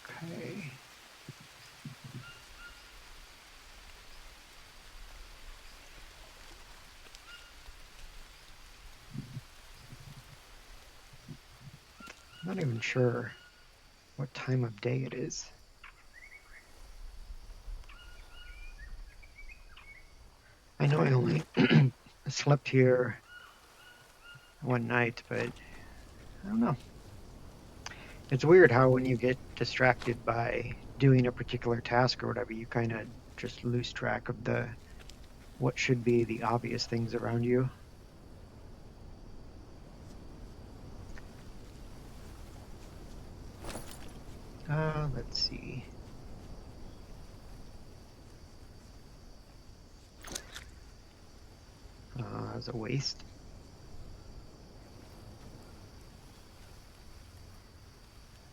Okay. I'm not even sure what time of day it is. I know I only slept here one night, but I don't know. It's weird how when you get distracted by doing a particular task or whatever, you kind of just lose track of the what should be the obvious things around you. Let's see. As a waste.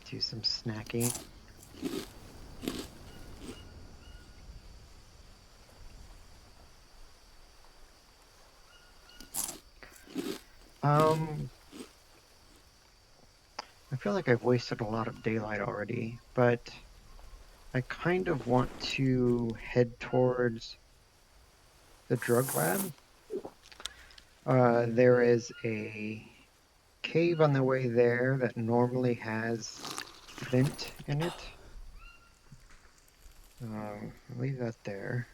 Do some snacking. Um, I feel like I've wasted a lot of daylight already, but I kind of want to head towards the drug lab. There is a cave on the way there that normally has flint in it. I'll leave that there.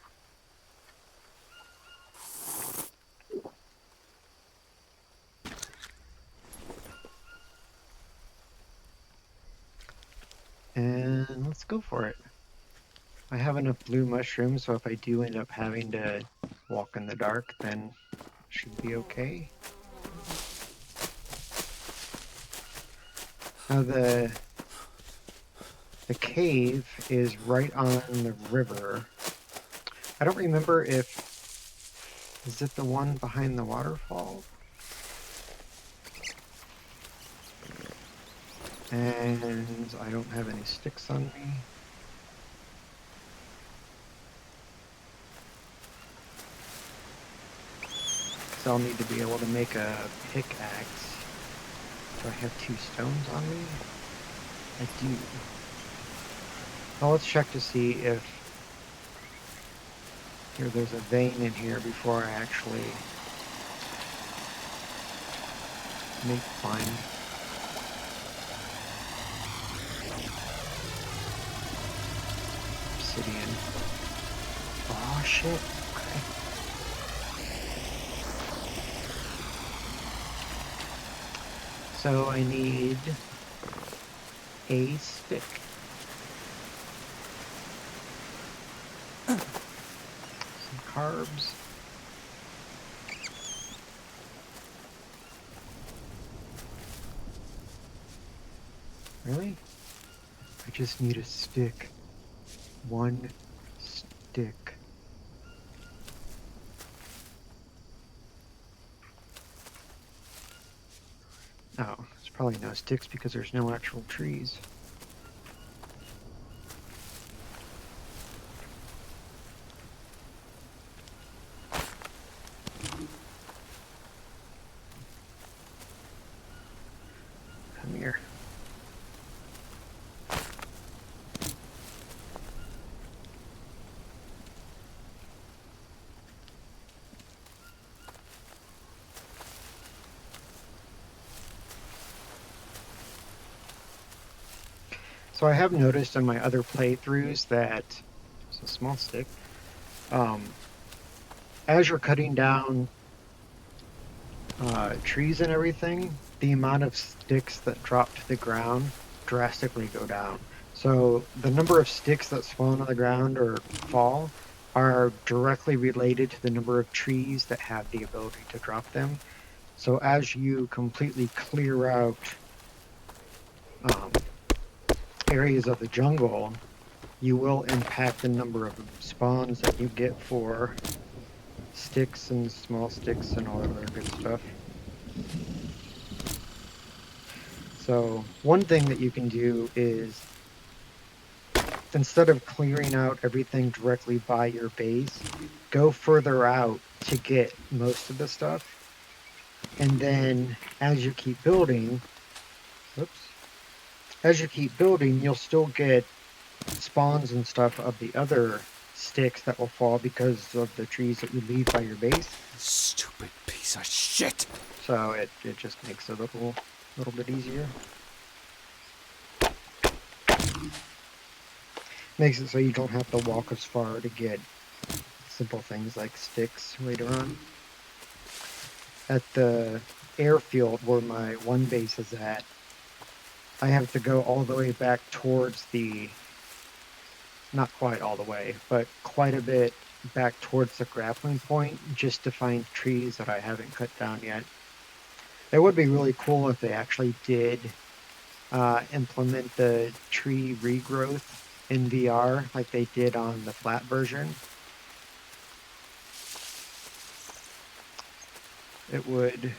And let's go for it. I have enough blue mushrooms, so if I do end up having to walk in the dark, then it should be okay. Now the cave is right on the river. I don't remember if is it the one behind the waterfall? And I don't have any sticks on me. So I'll need to be able to make a pickaxe. Do I have 2 stones on me? I do. Well, let's check to see if there's a vein in here before I actually make climb. Obsidian. Oh shit. Okay. So I need a stick. Some carbs. Really? I just need a stick. One stick. Oh, there's probably no sticks because there's no actual trees. Come here. So I have noticed in my other playthroughs that it's a small stick. Um, as you're cutting down trees and everything, the amount of sticks that drop to the ground drastically go down. So the number of sticks that spawn on the ground or fall are directly related to the number of trees that have the ability to drop them. So as you completely clear out um, areas of the jungle, you will impact the number of spawns that you get for sticks and small sticks and all that other good stuff. So one thing that you can do is, instead of clearing out everything directly by your base, go further out to get most of the stuff. And then as you keep building, whoops, as you keep building, you'll still get spawns and stuff of the other sticks that will fall because of the trees that you leave by your base. Stupid piece of shit! So it just makes it a little bit easier. Makes it so you don't have to walk as far to get simple things like sticks later on. At the airfield where my one base is at, I have to go all the way back towards the, not quite all the way, but quite a bit back towards the grappling point just to find trees that I haven't cut down yet. It would be really cool if they actually did implement the tree regrowth in VR like they did on the flat version. It would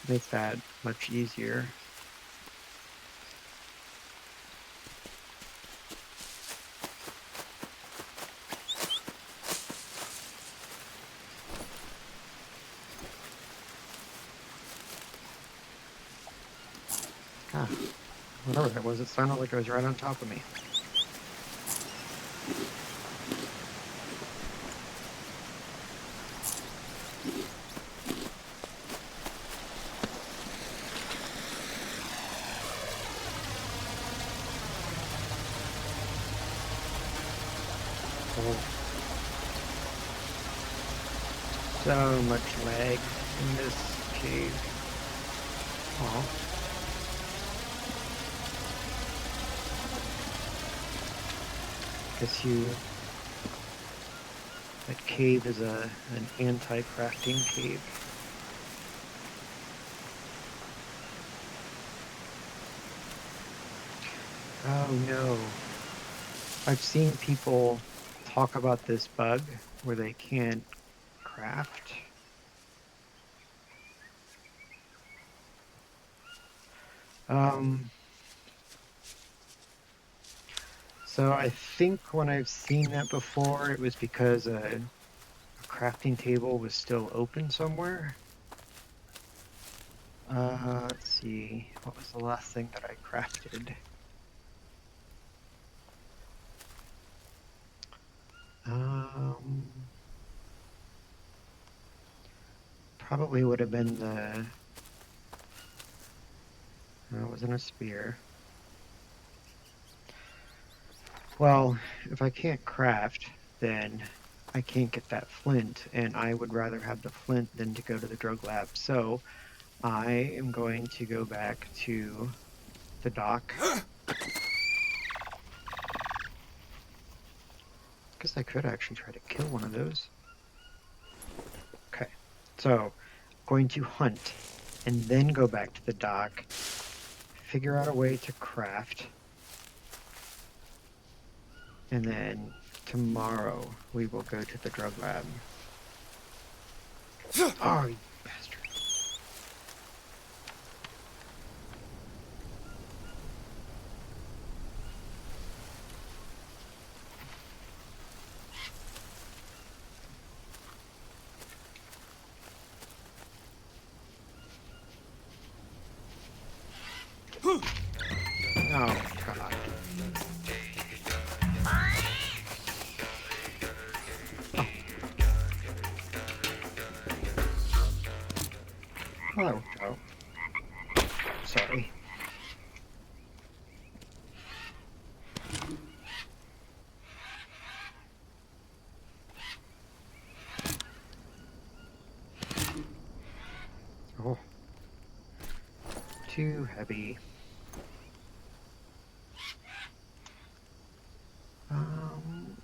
make that much easier. Ah, whatever that was, it sounded like it was right on top of me. Oh, so much lag in this cave. Oh, guess that cave is an anti-crafting cave. Oh no. I've seen people talk about this bug where they can't craft. Um, so I think when I've seen that before, it was because a crafting table was still open somewhere. Let's see. What was the last thing that I crafted? Um, Probably would have been the... No, it wasn't a spear. Well, if I can't craft, then I can't get that flint, and I would rather have the flint than to go to the drug lab. So I am going to go back to the dock. Guess I could actually try to kill one of those. Okay, so going to hunt and then go back to the dock, figure out a way to craft, and then tomorrow we will go to the drug lab. Oh, you bastard. Oh, God. Oh, well, that worked out. Sorry. Oh, too heavy. Um,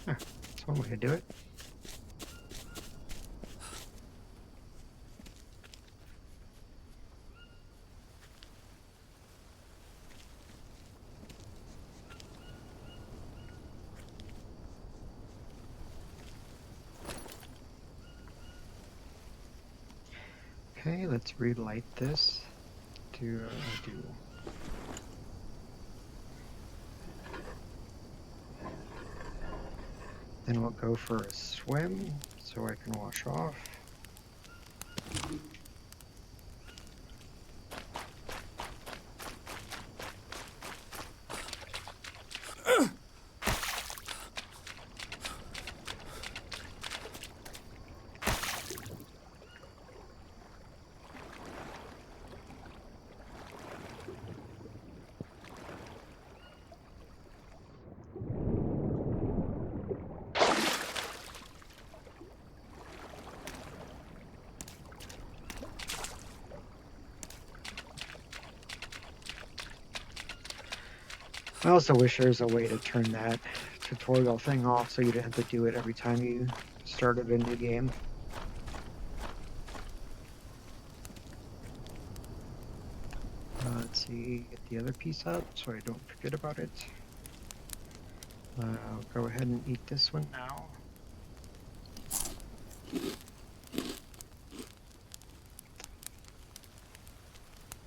that's one way to do it. Okay, let's relight this to do. Then we'll go for a swim so I can wash off. I also wish there was a way to turn that tutorial thing off so you didn't have to do it every time you started a new game. Let's see, get the other piece up so I don't forget about it. I'll go ahead and eat this one now.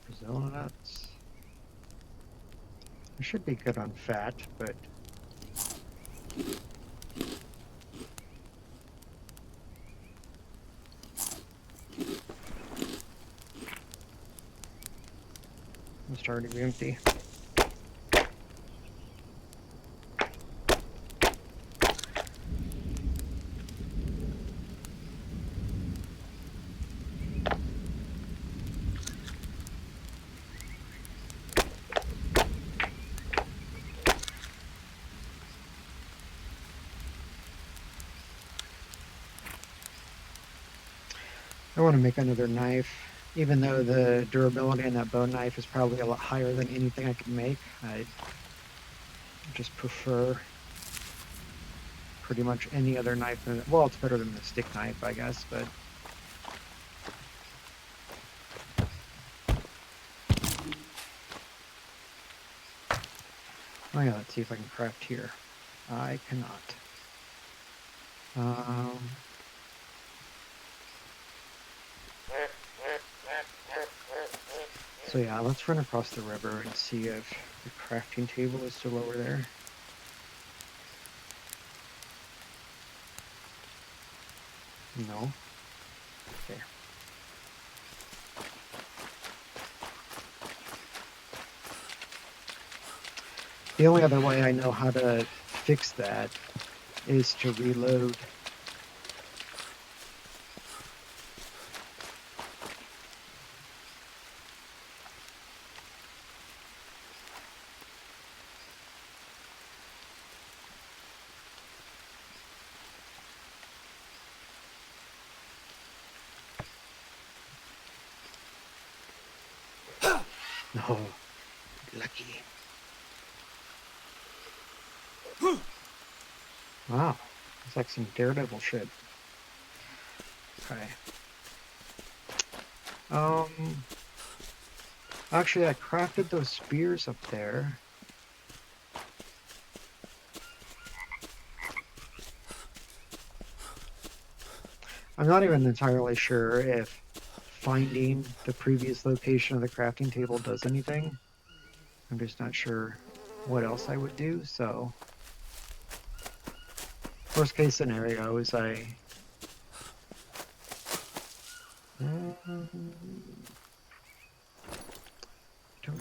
Brazil nuts. I should be good on fat, but I'm starting to be empty. I want to make another knife, even though the durability on that bone knife is probably a lot higher than anything I could make. I just prefer pretty much any other knife. Well, it's better than the stick knife, I guess, but oh yeah, let's see if I can craft here. I cannot. So yeah, let's run across the river and see if the crafting table is still over there. No. Okay. The only other way I know how to fix that is to reload. Oh, lucky. Wow, it's like some Daredevil shit. Okay. Um, Actually, I crafted those spears up there. I'm not even entirely sure if finding the previous location of the crafting table does anything. I'm just not sure what else I would do. So, worst case scenario is I don't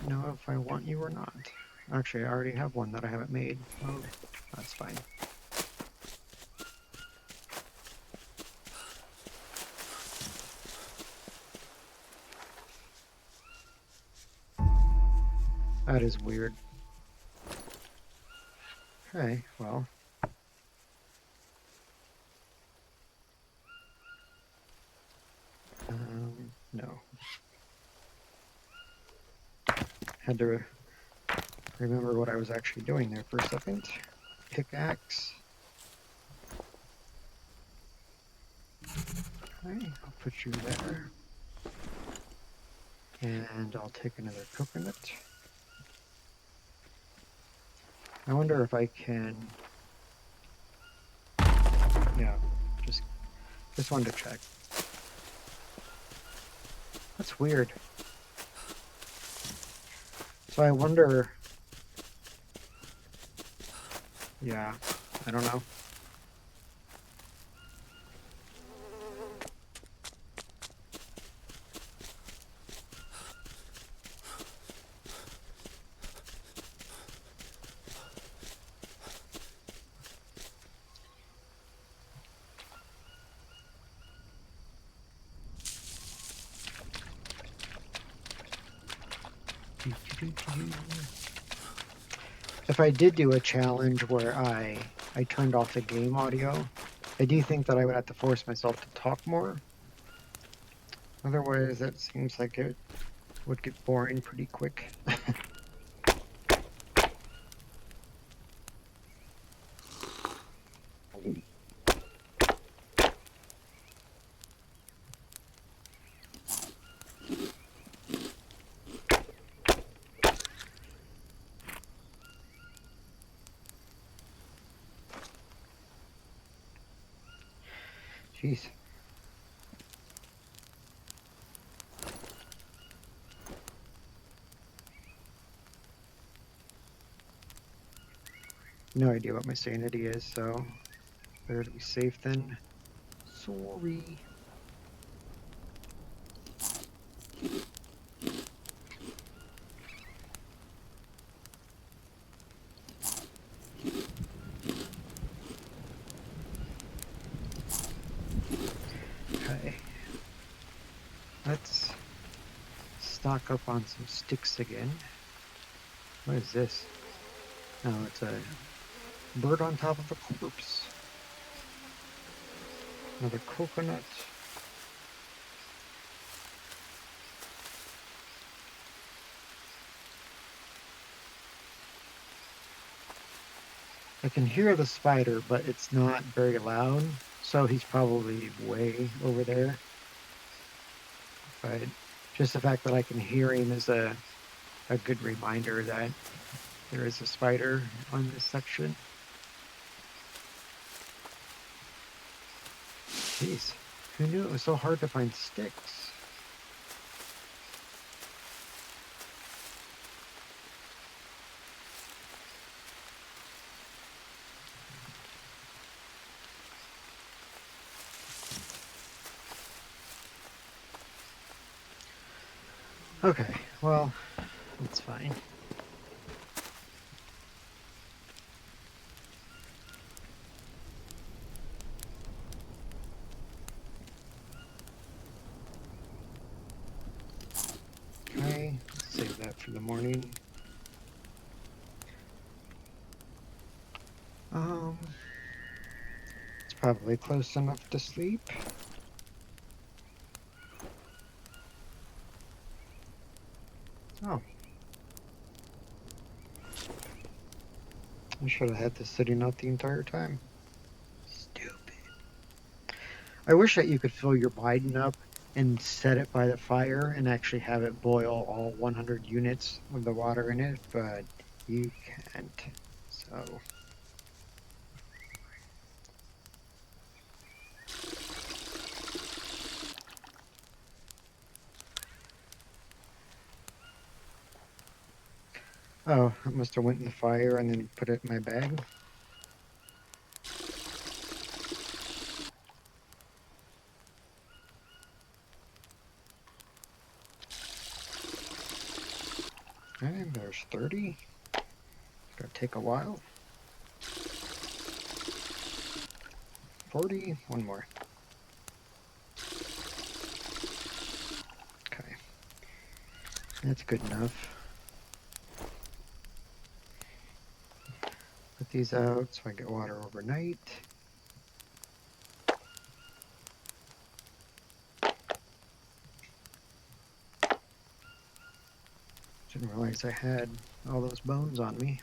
know if I want you or not. Actually, I already have one that I haven't made. Oh, that's fine. That is weird. Okay, well. No. Had to remember what I was actually doing there for a second. Pickaxe. Okay, I'll put you there. And I'll take another coconut. I wonder if I can... Yeah, just wanted to check. That's weird. So I wonder... Yeah, I don't know. If I did do a challenge where I turned off the game audio, I do think that I would have to force myself to talk more. Otherwise, it seems like it would get boring pretty quick. Jeez. No idea what my sanity is, so better to be safe than sorry. Okay. Let's stock up on some sticks again. What is this? Oh, it's a bird on top of a corpse. Another coconut. I can hear the spider, but it's not very loud, so he's probably way over there. But just the fact that I can hear him is a good reminder that there is a spider on this section. Jeez, who knew it was so hard to find sticks? Okay, well, that's fine. the morning. It's probably close enough to sleep. Oh, I should have had this sitting out the entire time. Stupid. I wish that you could fill your Biden up and set it by the fire and actually have it boil all 100 units with the water in it, but you can't. So, oh, it must have went in the fire and then put it in my bag. Okay, there's 30. It's gonna take a while. 40, one more. Okay, that's good enough. Put these out so I get water overnight. Didn't realize I had all those bones on me.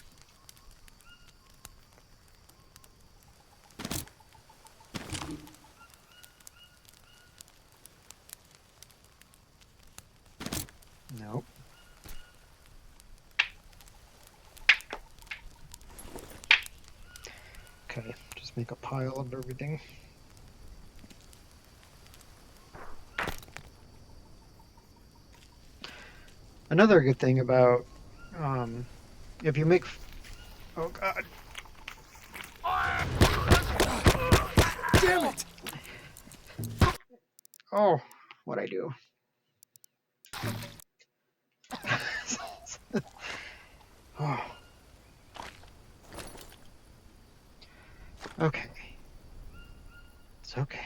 Nope. Okay, just make a pile of everything. Another good thing about if you make, oh god, Damn it! oh, what'd I do? Oh, okay, it's okay.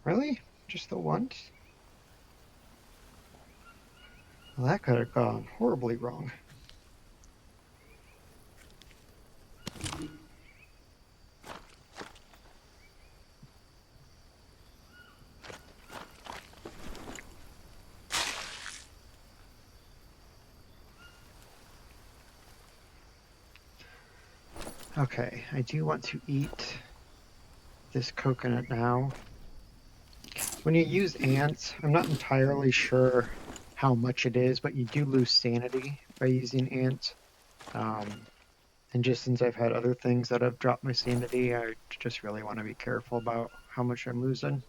Really? Just the once? Well, that could have gone horribly wrong. Okay, I do want to eat this coconut now. When you use ants, I'm not entirely sure how much it is, but you do lose sanity by using ants. Um, and just since I've had other things that have dropped my sanity, I just really want to be careful about how much I'm losing.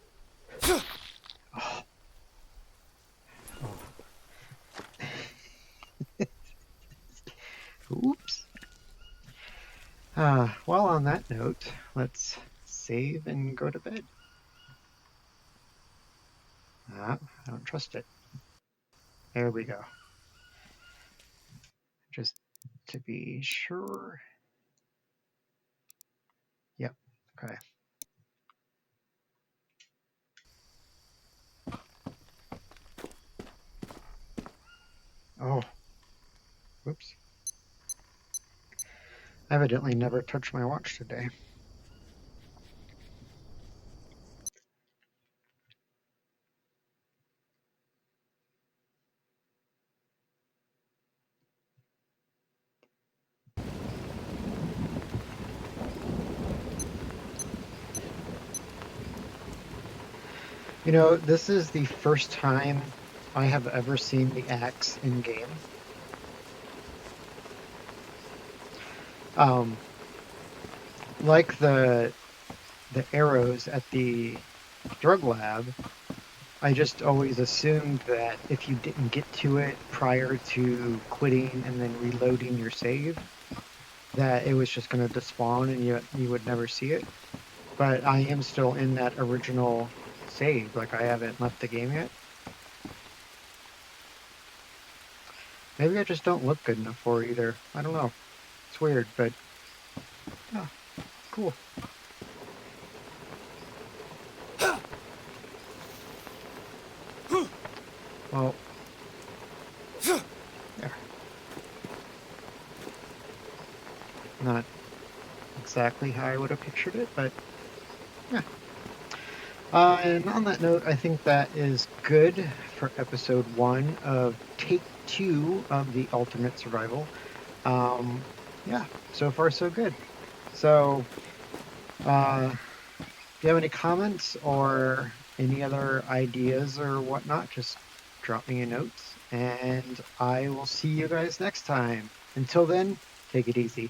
Oh, oh. Oops. Well, on that note, let's save and go to bed. I don't trust it. There we go. Just to be sure. Yep. Okay. Oh, whoops. I evidently never touched my watch today. You know, this is the first time I have ever seen the axe in game. Um, like the arrows at the drug lab, I just always assumed that if you didn't get to it prior to quitting and then reloading your save, that it was just going to despawn and you would never see it. But I am still in that original save, like I haven't left the game yet. Maybe I just don't look good enough for it either. I don't know. It's weird, but yeah, cool. Well, there. Not exactly how I would have pictured it, but yeah. And on that note, I think that is good for episode 1 of take 2 of the alternate survival. Um, yeah, so far so good. So, if you have any comments or any other ideas or whatnot, just drop me a note and I will see you guys next time. Until then, take it easy.